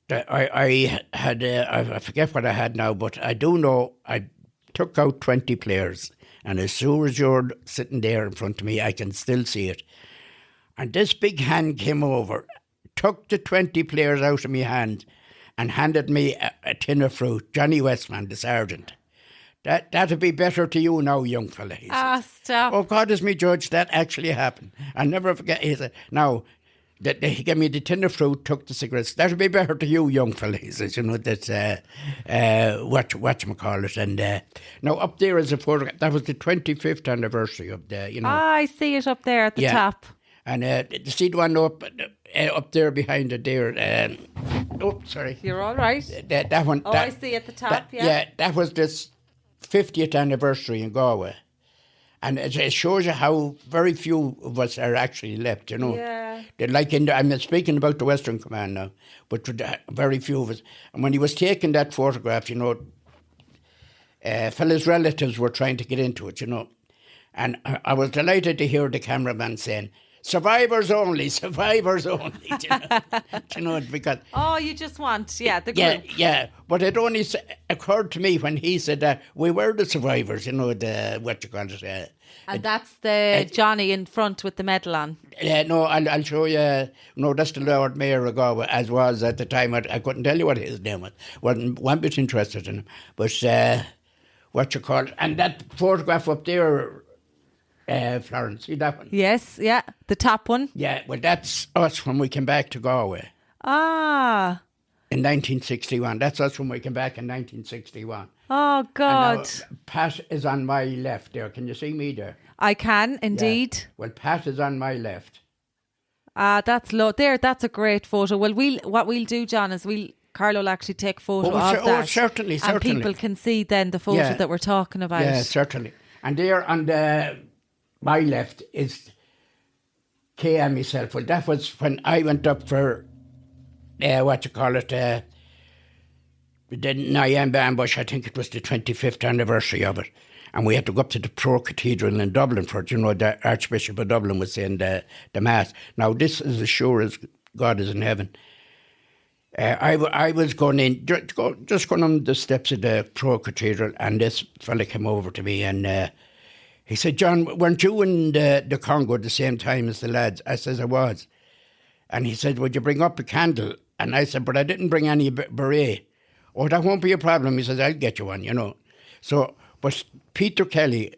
I had, I forget what I had now, but I do know I took out 20 players. And as soon as you're sitting there in front of me, I can still see it. And this big hand came over, took the 20 players out of my hand and handed me a tin of fruit. Johnny Westman, the sergeant. That'd be better to you now, young fella, he said. Stop. Oh, God is me judge, that actually happened. I'll never forget, he said, now, he gave me the tin of fruit, took the cigarettes. That'll be better to you, young fella, he says, that's whatchamacallit. And now up there is a photograph. That was the 25th anniversary of the, I see it up there at the top. And see the one up there behind it there. Sorry. You're all right. That one. I see at the top, yeah. That was this 50th anniversary in Galway. And it shows you how very few of us are actually left, Yeah. I'm speaking about the Western Command now, but very few of us. And when he was taking that photograph, fellas' relatives were trying to get into it, And I was delighted to hear the cameraman saying, survivors only, survivors only. Because... Oh, you just want, the group. Yeah. But it only occurred to me when he said that we were the survivors, and that's the Johnny in front with the medal on. No, I'll show you. No, that's the Lord Mayor of Galway, as was at the time. I couldn't tell you what his name was. Wasn't one bit interested in him. But and that photograph up there, Florence, see that one? Yes, yeah, the top one. Yeah, well, that's us when we came back to Galway. Ah. In 1961. That's us when we came back in 1961. Oh, God. Pat is on my left there. Can you see me there? I can, indeed. Yeah. Well, Pat is on my left. That's there. That's a great photo. Well, what we'll do, John, is Carlo will actually take photo of that. Oh, certainly. And people can see then the photo that we're talking about. Yeah, certainly. And there on my left is Kay and myself. Well, that was when I went up for, the Nyamba ambush. I think it was the 25th anniversary of it. And we had to go up to the Pro Cathedral in Dublin for it. The Archbishop of Dublin was saying the Mass. Now, this is as sure as God is in heaven. I was going in, just going on the steps of the Pro Cathedral, and this fella came over to me and he said, John, weren't you in the Congo at the same time as the lads? I says, I was. And he said, would you bring up a candle? And I said, but I didn't bring any beret. Oh, that won't be a problem. He says, I'll get you one, So, but Peter Kelly,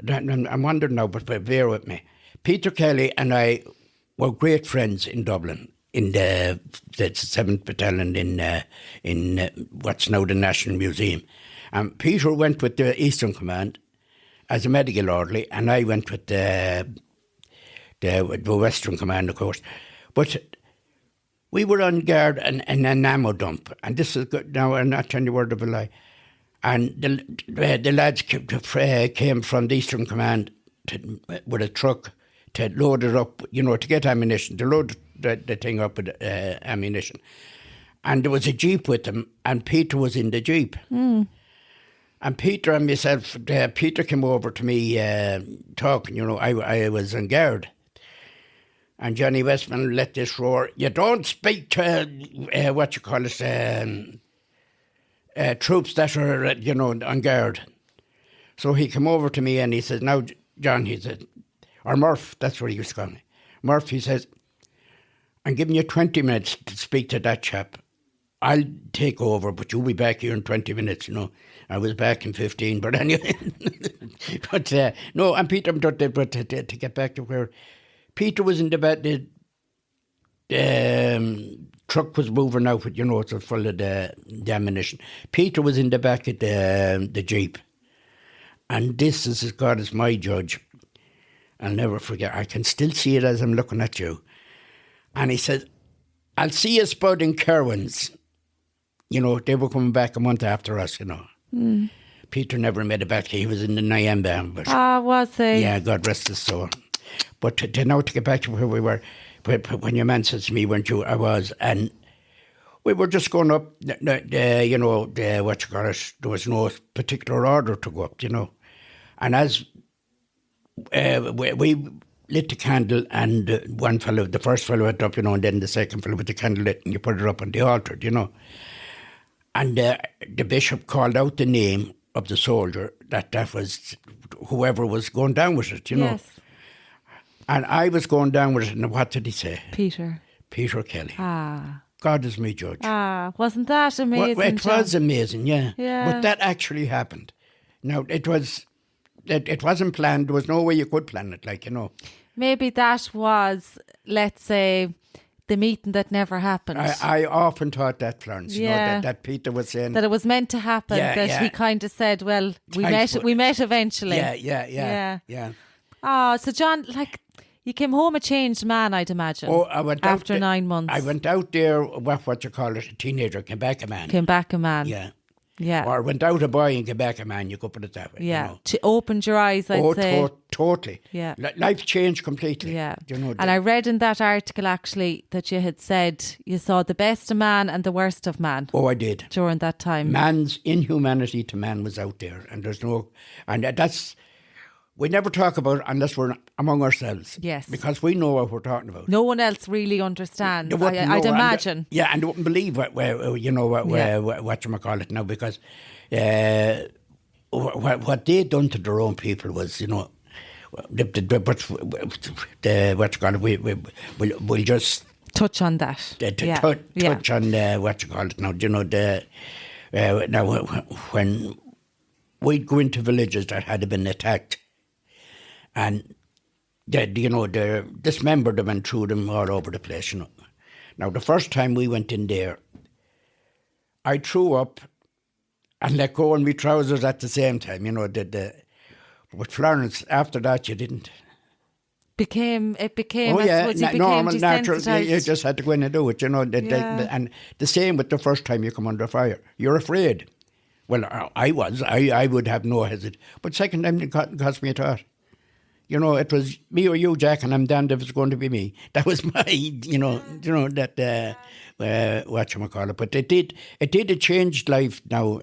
I'm wondering now, but bear with me. Peter Kelly and I were great friends in Dublin, in the 7th Battalion in what's now the National Museum. And Peter went with the Eastern Command as a medical orderly, and I went with the Western Command, of course. But we were on guard in an ammo dump, and this is good. Now, I'm not telling you a word of a lie. And the lads came from the Eastern Command with a truck to load it up, to get ammunition, to load the thing up with ammunition. And there was a Jeep with them, and Peter was in the Jeep. Mm. And Peter and myself, Peter came over to me talking, I was on guard. And Johnny Westman let this roar, you don't speak to, troops that are, on guard. So he came over to me and he said, now, John, he said, or Murph, that's what he was calling me. Murph, he says, I'm giving you 20 minutes to speak to that chap. I'll take over, but you'll be back here in 20 minutes, I was back in 15, but anyway. But no, and Peter, but to get back to where Peter was in the bed, the truck was moving out with, it was full of the ammunition. Peter was in the back of the Jeep. And this is as God is my judge. I'll never forget. I can still see it as I'm looking at you. And he said, I'll see you spud in Kerwins. They were coming back a month after us, Mm. Peter never made it back. He was in the Nyamba ambush. Was he? Yeah, God rest his soul. But to get back to where we were, when your man says to me, weren't you? I was. And we were just going up, there was no particular order to go up, And as we lit the candle, and one fellow, the first fellow went up, and then the second fellow with the candle lit, and you put it up on the altar, And the bishop called out the name of the soldier, that was whoever was going down with it, Yes. And I was going down with it, and what did he say? Peter Kelly. God is my judge. Wasn't that amazing? Well, it was amazing, yeah. Yeah. But that actually happened. Now, it wasn't planned. There was no way you could plan it, Maybe that was, let's say, the meeting that never happened. I often thought that, Florence, that Peter was saying. That it was meant to happen, he kind of said, well, we met eventually. Yeah. So John, you came home a changed man, I'd imagine. Oh, I went after 9 months. I went out there, what you call it, a teenager, came back a man. Yeah. Or went out a boy and came back a man, you could put it that way. Yeah. Opened your eyes, I'd say. Totally. Yeah. Life changed completely. Yeah. And I read in that article actually that you had said you saw the best of man and the worst of man. Oh, I did. During that time. Man's inhumanity to man was out there, and that's. We never talk about it unless we're among ourselves. Yes. Because we know what we're talking about. No one else really understands, I'd imagine. And they wouldn't believe what you call it now, because what they'd done to their own people was, we'll just touch on that. Touch on what you call it now. Now, when we'd go into villages that had been attacked, and they dismembered them and threw them all over the place. Now, the first time we went in there, I threw up and let go in my trousers at the same time. But Florence, after that, you didn't. It became normal, natural. desensitized. You just had to go in and do it. And the same with the first time you come under fire. You're afraid. Well, I was. I would have no hesitation. But second time, it cost me a thought. It was me or you, Jack, and I'm damned if it's going to be me. That was my, whatchamacallit. But it changed life now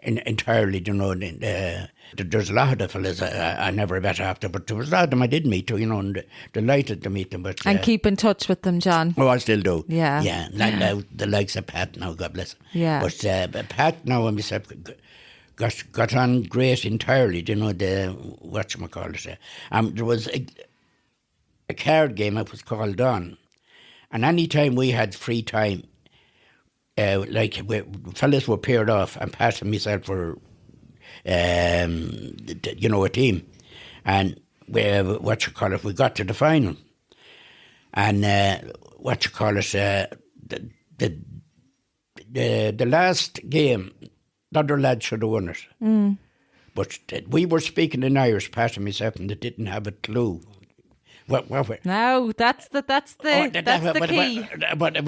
entirely, There's a lot of the fellas I never met after, but there was a lot of them I did meet, and delighted to meet them. But, and keep in touch with them, John. Oh, I still do. Yeah. Yeah, now the likes of Pat now, God bless him. Yeah. But Pat now and myself got on great entirely, the whatchamacallit. There was a card game, it was called On. And any time we had free time, fellas were paired off, and Pat and myself were, a team. And we got to the final. And the last game, the other lads should have won it. But we were speaking in Irish, Pat and myself, and they didn't have a clue. No, that's the key. But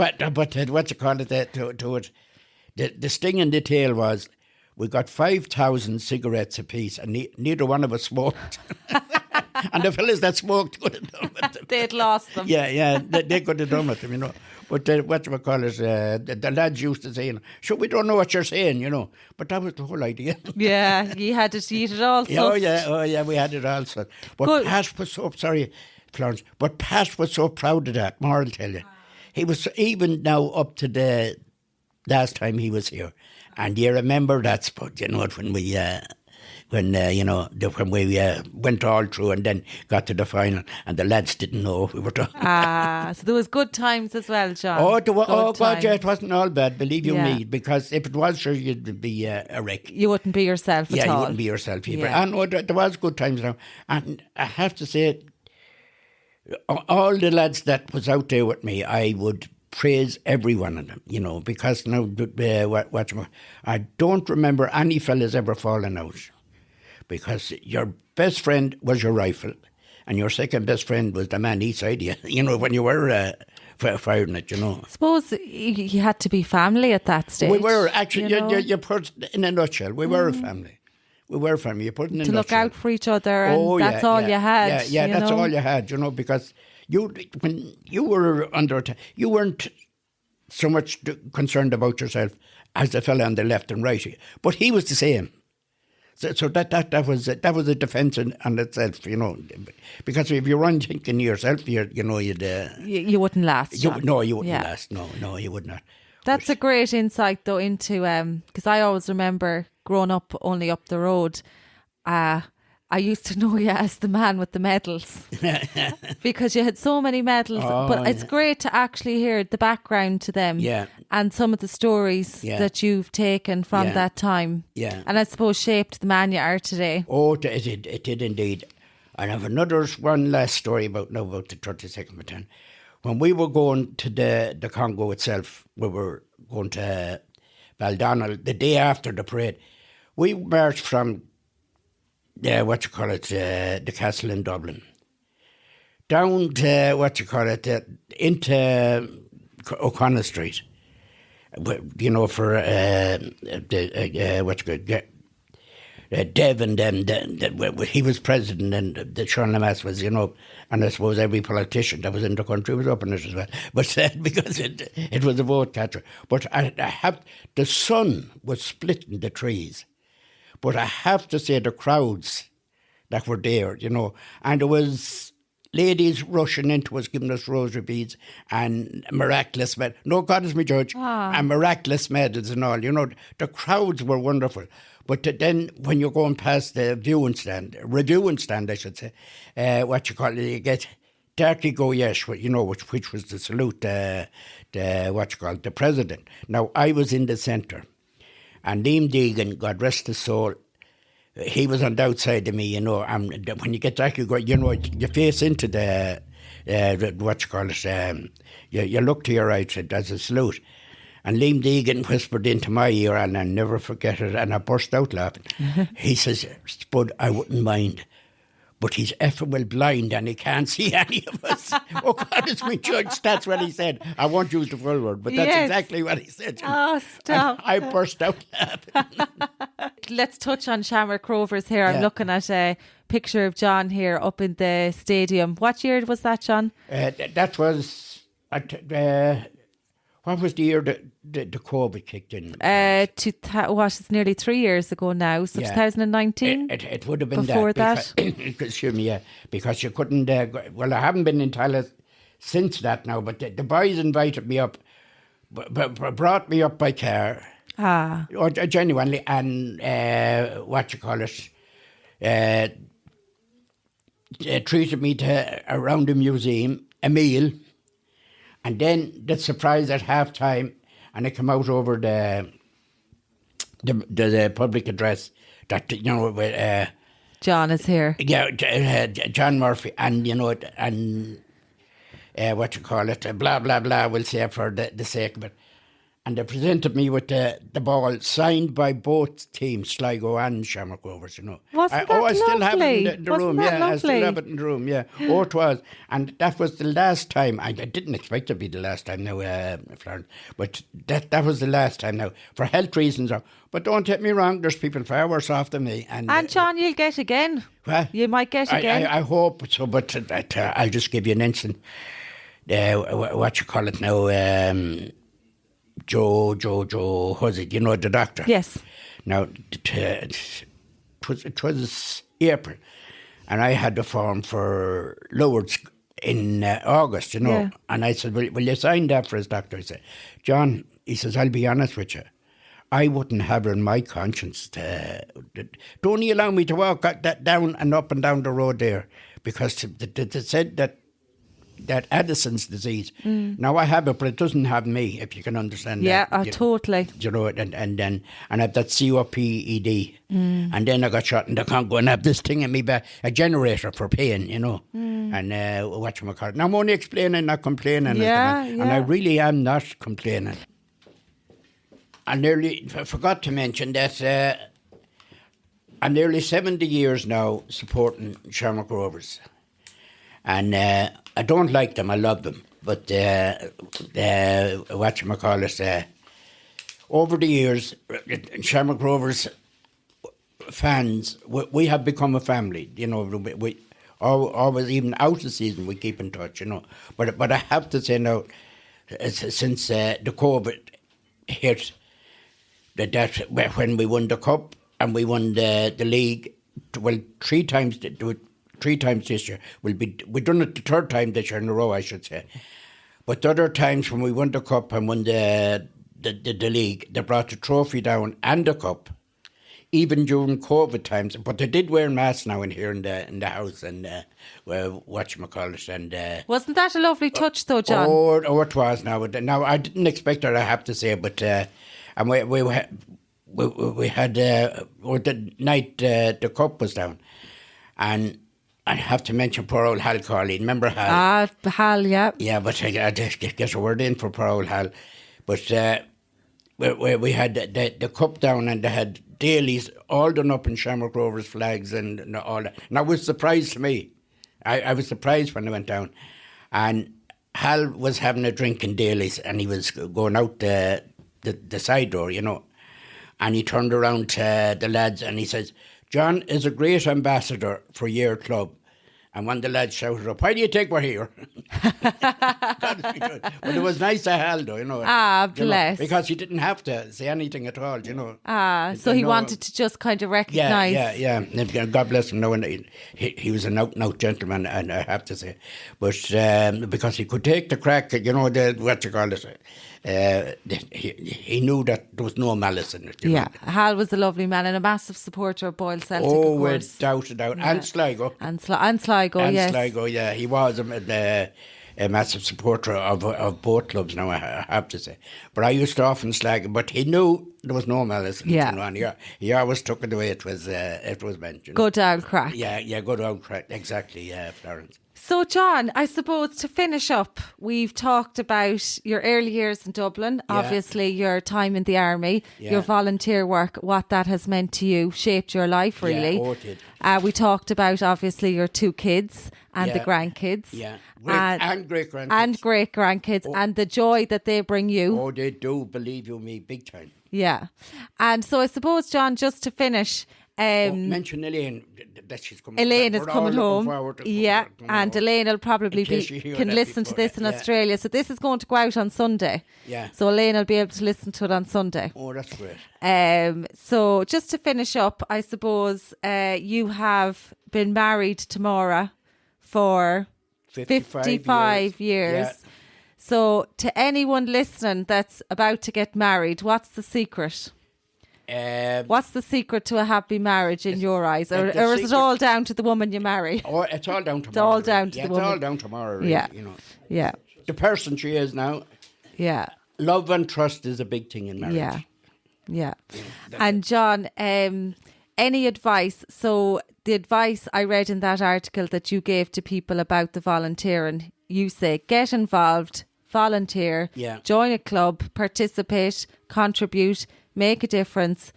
what you call it to it? The sting in the tail was we got 5,000 cigarettes apiece, and neither one of us smoked. And the fellas that smoked could have done it. They'd lost them. Yeah, they could have done it, But what you call it? The lads used to say, sure, we don't know what you're saying, But that was the whole idea. Yeah, you had to eat it all. Oh yeah, we had it all. So. But good. Pat was so sorry, Florence. But Pat was so proud of that. More, I'll tell you, he was even now up to the last time he was here, and you remember that spot, when we. When we went all through and then got to the final, and the lads didn't know we were talking. So there was good times as well, John. God, yeah, it wasn't all bad, believe you me, because if it was, sure, you'd be a wreck. You wouldn't be yourself at all. Yeah, you wouldn't be yourself either. Yeah. And there was good times now. And I have to say, all the lads that was out there with me, I would praise every one of them, because now, I don't remember any fellas ever falling out. Because your best friend was your rifle, and your second best friend was the man inside you, when you were firing it, I suppose you had to be family at that stage. We were, actually, you put it in a nutshell, we were a family. We were a family, you put it in a nutshell. To look out for each other, and that's all you had. Yeah, that's all you had, because when you were under attack, you weren't so much concerned about yourself as the fella on the left and right, but he was the same. So that was a defence on itself, because if you run thinking yourself, you'd you wouldn't last. You wouldn't last. No, you would not. That's a great insight though into because I always remember growing up only up the road. I used to know you as the man with the medals because you had so many medals. But it's great to actually hear the background to them and some of the stories that you've taken from that time. Yeah. And I suppose shaped the man you are today. Oh, it did indeed. And I have one last story about the 32nd Battalion. When we were going to the Congo itself, we were going to Baldonnel the day after the parade. We marched from the castle in Dublin, down to, into O'Connell Street, for Dev and them, he was president and the Sean Lamass was, and I suppose every politician that was in the country was up in it as well, but because it was a vote catcher. But the sun was splitting the trees. But I have to say the crowds that were there, and there was ladies rushing into us, giving us rosary beads and miraculous medals. No, God is my judge. And miraculous medals and all. The crowds were wonderful. But then when you're going past the reviewing stand, I should say, you get Darky Go Yesh, which was the salute, the president. Now, I was in the centre. And Liam Deegan, God rest his soul, he was on the outside of me, and when you get back, you face into the, you look to your right as a salute. And Liam Deegan whispered into my ear, and I'll never forget it, and I burst out laughing. He says, Spud, I wouldn't mind, but he's effing well blind and he can't see any of us. Oh, God, it's my judge. That's what he said. I won't use the full word, but that's exactly what he said. Oh, stop. And I burst out laughing. Let's touch on Shamrock Rovers here. I'm looking at a picture of John here up in the stadium. What year was that, John? That was... what was the year that the COVID kicked in? It's nearly 3 years ago now, so 2019? It would have been before that. Excuse me, because you couldn't... I haven't been in Tallaght since that now, but the boys invited me up, brought me up by car. Or genuinely, and treated me to around the museum, a meal. And then the surprise at half time, and I come out over the public address that John is here. Yeah, John Murphy, and blah blah blah. We'll say for the sake of it, And they presented me with the ball signed by both teams, Sligo and Shamrock Rovers, you know. Wasn't that I still have it lovely? in the Wasn't room, that yeah. I still lovely? have it in the room, yeah. Oh, it was. And that was the last time. I didn't expect it to be the last time now, Florence. But that was the last time now, for health reasons. But don't take me wrong, there's people far worse off than me. And John, you'll get again. Well, You might get again. I hope so, but I'll just give you an instant. What you call it now? Joe, was it? You know, the doctor. Yes. Now, it was April, and I had the form for Lourdes in August, you know. Yeah. And I said, will you sign that for his doctor? He said, John, he says, I'll be honest with you. I wouldn't have it in my conscience don't you allow me to walk that down and up and down the road there, because they said that Addison's disease. Now I have it, but it doesn't have me, if you can understand that. Yeah, totally. You know, and I have that COPED. And then I got shot in the Congo and have this thing in me back, a generator for pain, you know. And whatchamacallit. Now I'm only explaining, not complaining. Yeah, And I really am not complaining. I nearly forgot to mention that I'm nearly 70 years now supporting Shamrock Rovers. And I don't like them, I love them. But whatchamacallit, over the years, Shamrock Rovers fans, we have become a family. You know, we always, even out of season, we keep in touch, you know. But I have to say now, since the COVID hit, that when we won the cup and we won the league, well, three times this year. We've done it the third time this year in a row, I should say. But the other times when we won the cup and won the league, they brought the trophy down and the cup, even during COVID times. But they did wear masks now in the house and whatchamacallit. And wasn't that a lovely touch though, John? Oh, it was now. Now I didn't expect it, I have to say, but and we had the night the cup was down, and I have to mention poor old Hal Corley. Remember Hal? Hal, yeah. Yeah, but I just get a word in for poor old Hal. But we had the cup down, and they had dailies all done up in Shamrock Rovers flags and all that. And that was a surprise to me. I was surprised when I went down. And Hal was having a drink in dailies, and he was going out the side door, you know. And he turned around to the lads and he says, John is a great ambassador for your club. And one of the lads shouted up, why do you think we're here? But it was nice to Hal, though, you know. Bless. Because he didn't have to say anything at all, you know. So he wanted to just kind of recognise. Yeah. God bless him. No, he was an out-and-out gentleman, and I have to say. But because he could take the crack, you know, what you call it. He knew that there was no malice in it. Yeah, Hal was a lovely man and a massive supporter of Boyle Celtic, of course. Without a doubt. Yeah. And Sligo. And Sligo, yes. And Sligo, yeah. He was a massive supporter of both clubs now, I have to say. But I used to often slag him, but he knew there was no malice in it. You know, and he always took it the way it was meant. You know? Good old crack. Yeah, good old crack. Exactly, Florence. So, John, I suppose to finish up, we've talked about your early years in Dublin, obviously your time in the army, your volunteer work, what that has meant to you, shaped your life, really. Yeah, it did. We talked about, obviously, your two kids and the grandkids. Yeah, and great-grandkids. And great-grandkids, and the joy that they bring you. Oh, they do, believe you me, big time. Yeah. And so I suppose, John, just to finish... mention Elaine, that she's coming. Elaine is coming home. And Elaine will probably can listen to this in Australia. So this is going to go out on Sunday. Yeah. So Elaine will be able to listen to it on Sunday. Oh, that's great. So just to finish up, I suppose you have been married to Maura for 55 years. Yeah. So to anyone listening that's about to get married, what's the secret? What's the secret to a happy marriage in your eyes? Or is it all down to the woman you marry? Oh, it's all down to Maura. It's all down to the woman. It's all down to Maura, really, you know. Yeah. The person she is now. Yeah. Love and trust is a big thing in marriage. Yeah. And John, any advice? So the advice I read in that article that you gave to people about the volunteering, you say, get involved, volunteer, join a club, participate, contribute, make a difference.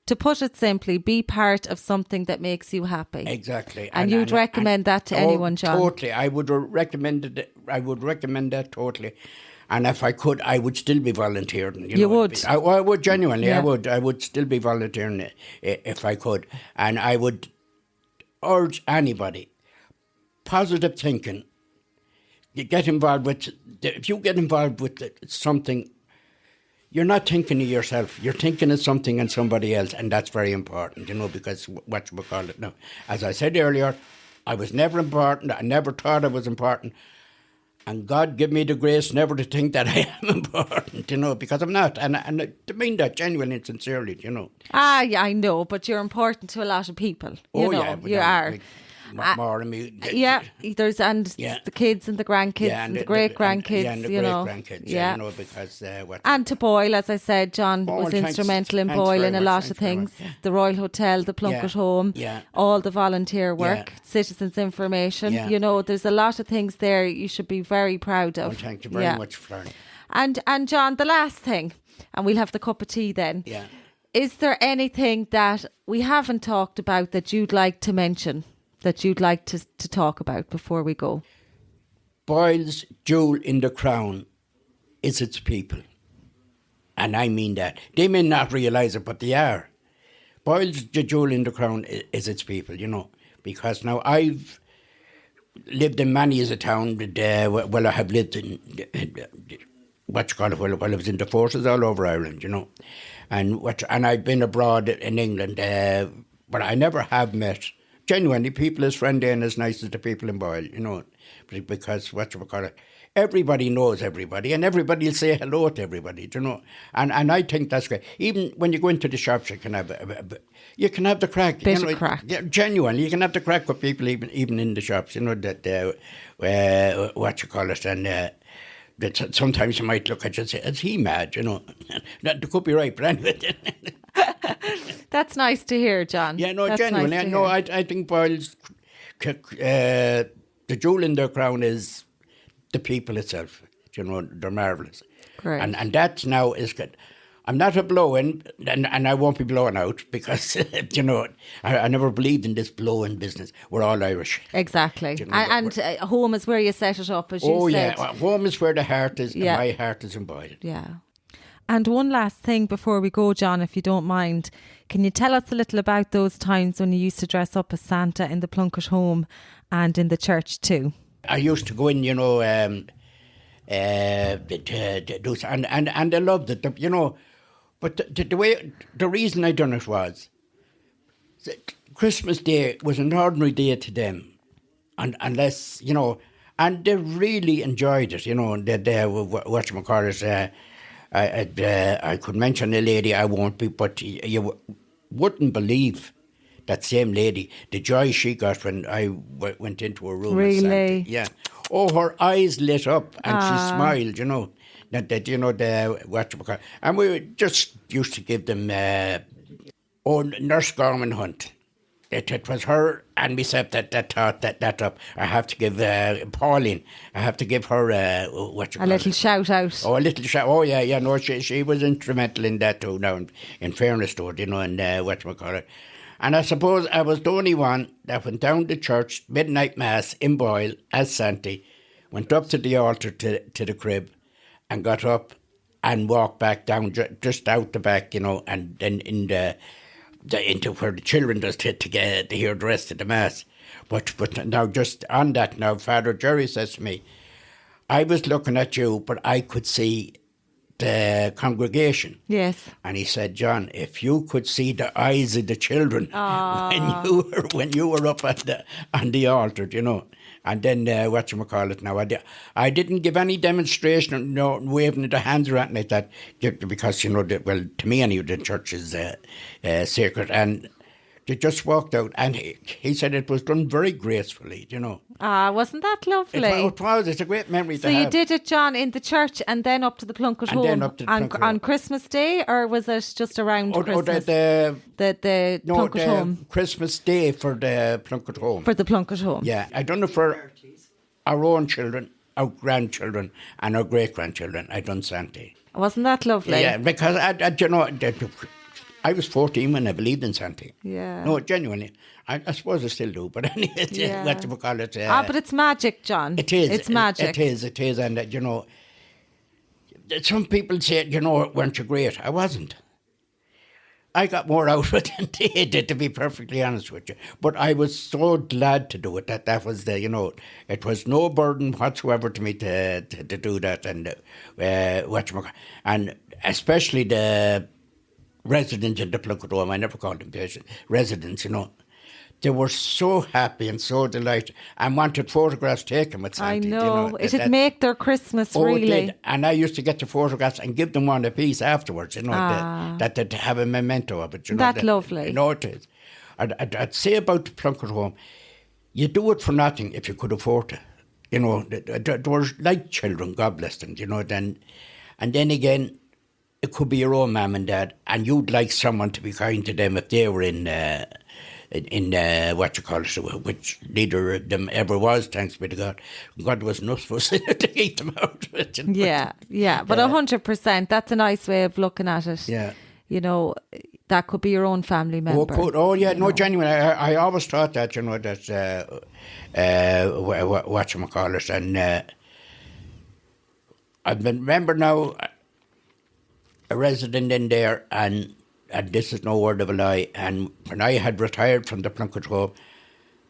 To put it simply, be part of something that makes you happy. Exactly. And you'd recommend that to anyone, John? Totally. I would recommend it. I would recommend that totally. And if I could, I would still be volunteering. You would? I would genuinely. I would still be volunteering if I could. And I would urge anybody, positive thinking, you get involved with, if you get involved with something, you're not thinking of yourself, you're thinking of something and somebody else, and that's very important, because what you call it now. As I said earlier, I was never important, I never thought I was important, and God give me the grace never to think that I am important, because I'm not, and I mean that genuinely and sincerely, Ah, yeah, I know, but you're important to a lot of people, you are. More than me. There's the kids and the grandkids and the great grandkids, because and to Boyle, as I said, John was instrumental in Boyle in a lot of things. The Royal Hotel, the Plunkett Home, all the volunteer work, citizens information. There's a lot of things there you should be very proud of. Well, thank you very much, Florence. And John, the last thing, and we'll have the cup of tea then. Yeah. Is there anything that we haven't talked about that you'd like to mention? That you'd like to talk about before we go? Boyle's jewel in the crown is its people. And I mean that. They may not realise it, but they are. Boyle's jewel in the crown is its people, because now I've lived in many as a town, I have lived in, while I was in the forces all over Ireland, and I've been abroad in England, but I never have met genuinely people as friendly and as nice as the people in Boyle, because everybody knows everybody and everybody will say hello to everybody, and I think that's great. Even when you go into the shops, you can have the crack. Bit of crack. Yeah, genuinely, you can have the crack with people even in the shops, and that sometimes you might look at you and say, is he mad, That could be right, but anyway. That's nice to hear, John. Yeah, no, that's genuinely. Nice I think Boyle's, the jewel in their crown is the people itself. They're marvellous. Great. And that now is good. I'm not a blow-in, and I won't be blown out because, I never believed in this blow-in business. We're all Irish. Exactly. Home is where you set it up, as you said. Oh, yeah. Home is where the heart is, and my heart is in Boyle. Yeah. And one last thing before we go, John, if you don't mind. Can you tell us a little about those times when you used to dress up as Santa in the Plunkett Home and in the church too? I used to go in, and I loved it, But the reason I done it was that Christmas Day was an ordinary day to them, and unless and they really enjoyed it. I could mention a lady, I won't be, but you wouldn't believe that same lady, the joy she got when I went into her room. Really? Yeah. Oh, her eyes lit up and she smiled, and we just used to give them Nurse Gorman Hunt. It was her and myself that thought that up. I have to give Pauline, I have to give her a little shout out. Oh, a little shout. Oh, yeah. No, she was instrumental in that too. Now, in fairness to her, and and I suppose I was the only one that went down to church, midnight mass in Boyle as Santa, went up to the altar to the crib, and got up and walked back down just out the back, and then into where the children does to get to hear the rest of the mass. But now, just on that now, Father Jerry says to me, I was looking at you, but I could see the congregation. Yes. And he said, John, if you could see the eyes of the children when you were up on the altar, And then, now, I didn't give any demonstration, waving the hands or anything like that, because, to me anyway, the church is sacred. And they just walked out, and he said it was done very gracefully, wasn't that lovely? It was. It's a great memory to have. So you did it, John, in the church and then up to the Plunkett Home on Christmas Day, or was it just around Christmas? The Plunkett Home. Christmas Day for the Plunkett Home. For the Plunkett Home. Yeah, I done it for our own children, our grandchildren and our great-grandchildren, I done Santee. Wasn't that lovely? Yeah, because, I was 14 when I believed in Santee. Yeah. No, genuinely. I suppose I still do, but anyway, Yeah. what do we call it? But it's magic, John. It is. It's magic. It is. And, some people say, weren't you great? I wasn't. I got more out of it than they did, to be perfectly honest with you. But I was so glad to do it. That was it was no burden whatsoever to me to do that. And and especially the residents in the Plunkett home, I never called them patients, residents, they were so happy and so delighted and wanted photographs taken with Santee. I know. It'd make their Christmas, really. It did. And I used to get the photographs and give them one apiece afterwards, that they'd have a memento of it. That's lovely. It is. I'd say about the Plunkett home, you do it for nothing if you could afford to. They were like children, God bless them, then. And then again, it could be your own mum and dad, and you'd like someone to be kind to them if they were in which neither of them ever was, thanks be to God. God was enough for us to keep them out of it. Yeah, but 100%, that's a nice way of looking at it. Yeah. That could be your own family member. Genuinely. I always thought that, whatchamacallit, and I remember now a resident in there, and this is no word of a lie, and when I had retired from the Plunkett home,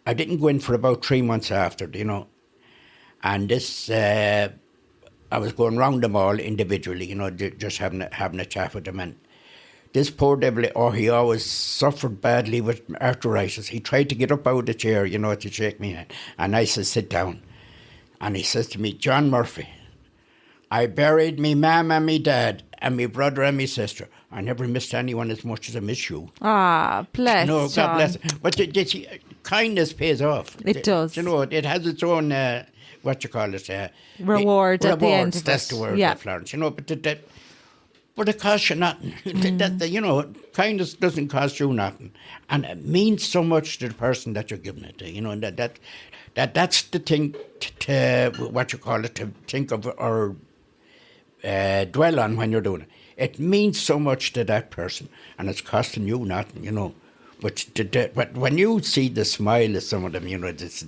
I didn't go in for about 3 months after, and this, I was going round them all individually, just having a chat with them, and this poor devil, he always suffered badly with arthritis. He tried to get up out of the chair, to shake me hand, and I said, sit down, and he says to me, John Murphy, I buried me mum and me dad and me brother and me sister. I never missed anyone as much as I miss you. Bless No, John. God bless. But kindness pays off. It does. It has its own, reward at the end of it. That's the word, Florence. But it costs you nothing. Kindness doesn't cost you nothing. And it means so much to the person that you're giving it to. And that's the thing to think of or dwell on when you're doing it. It means so much to that person, and it's costing you nothing, But when you see the smile of some of them, it's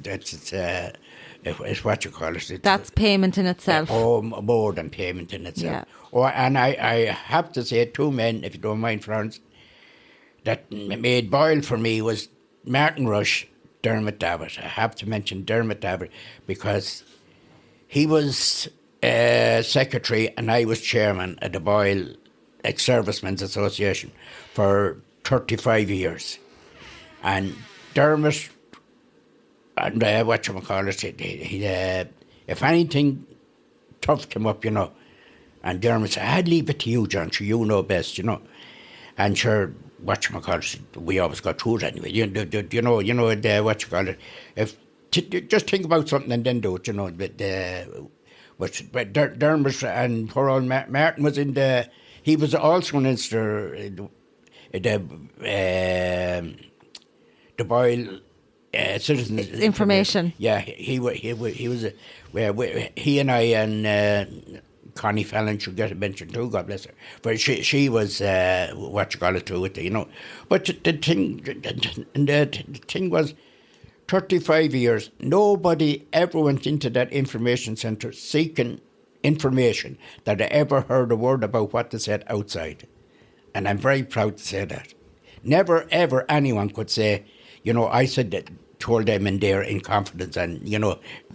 what you call it. That's payment in itself. More than payment in itself. Yeah. And I have to say, 2 men, if you don't mind, Florence, that made Boyle for me was Martin Rush, Dermot Davitt. I have to mention Dermot Davitt because he was secretary and I was chairman of the Boyle Ex-Servicemen's Association for 35 years. And Dermot, and if anything tough came up, and Dermot said, I'd leave it to you, John, sure you know best, And sure, we always got through it anyway. Just think about something and then do it, But Dermot and poor old Martin was he was also an the Boyle Citizens Information. Yeah, he was. He and I and Connie Fallon should get a mention too. God bless her. But she was too with But the thing was, 35 years, nobody ever went into that information centre seeking information that I ever heard a word about what they said outside. And I'm very proud to say that. Never, ever anyone could say, I said that, told them in there in confidence and,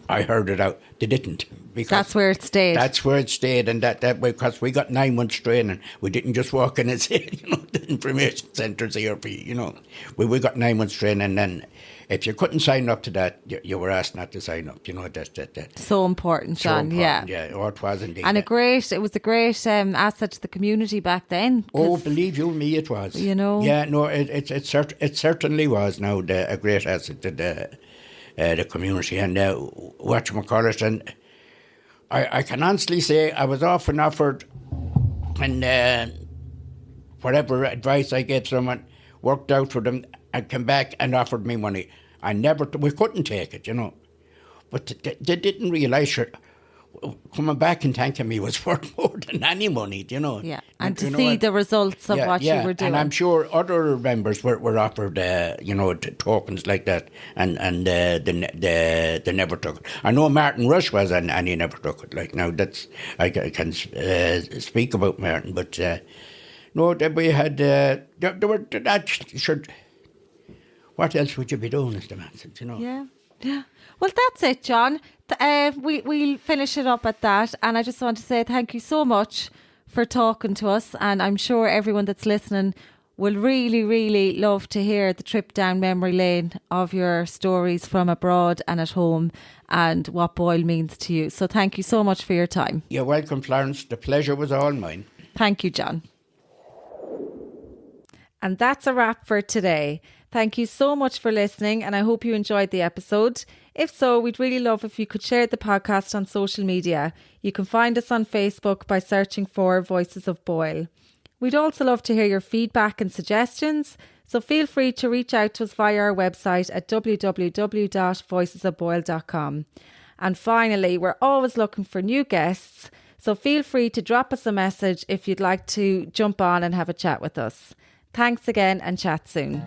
I heard it out. They didn't. Because that's where it stayed. That's where it stayed, and that because we got 9 months training. We didn't just walk in and say, the information centre's here for you, We got 9 months training, and then if you couldn't sign up to that, you were asked not to sign up, that. So important, John, so important, yeah. It was indeed. And it was a great asset to the community back then. Believe you me, it was. Yeah, no, it certainly was now a great asset to the community, and and I can honestly say I was often offered, when whatever advice I gave someone worked out for them, I'd come back and offered me money. We couldn't take it, but they didn't realise coming back and thanking me was worth more than any money, you know. Yeah, and to see the results of what you were doing. And I'm sure other members were offered, tokens like that, and they never took it. I know Martin Rush was, and he never took it. Like, now, that's, I can speak about Martin, but no, we had, there were, that should, what else would you be doing, as the man said, you know? Yeah. Well, that's it, John. We'll finish it up at that. And I just want to say thank you so much for talking to us. And I'm sure everyone that's listening will really, really love to hear the trip down memory lane of your stories from abroad and at home and what Boyle means to you. So thank you so much for your time. You're welcome, Florence. The pleasure was all mine. Thank you, John. And that's a wrap for today. Thank you so much for listening, and I hope you enjoyed the episode. If so, we'd really love if you could share the podcast on social media. You can find us on Facebook by searching for Voices of Boyle. We'd also love to hear your feedback and suggestions, so feel free to reach out to us via our website at www.voicesofboyle.com. And finally, we're always looking for new guests, so feel free to drop us a message if you'd like to jump on and have a chat with us. Thanks again, and chat soon.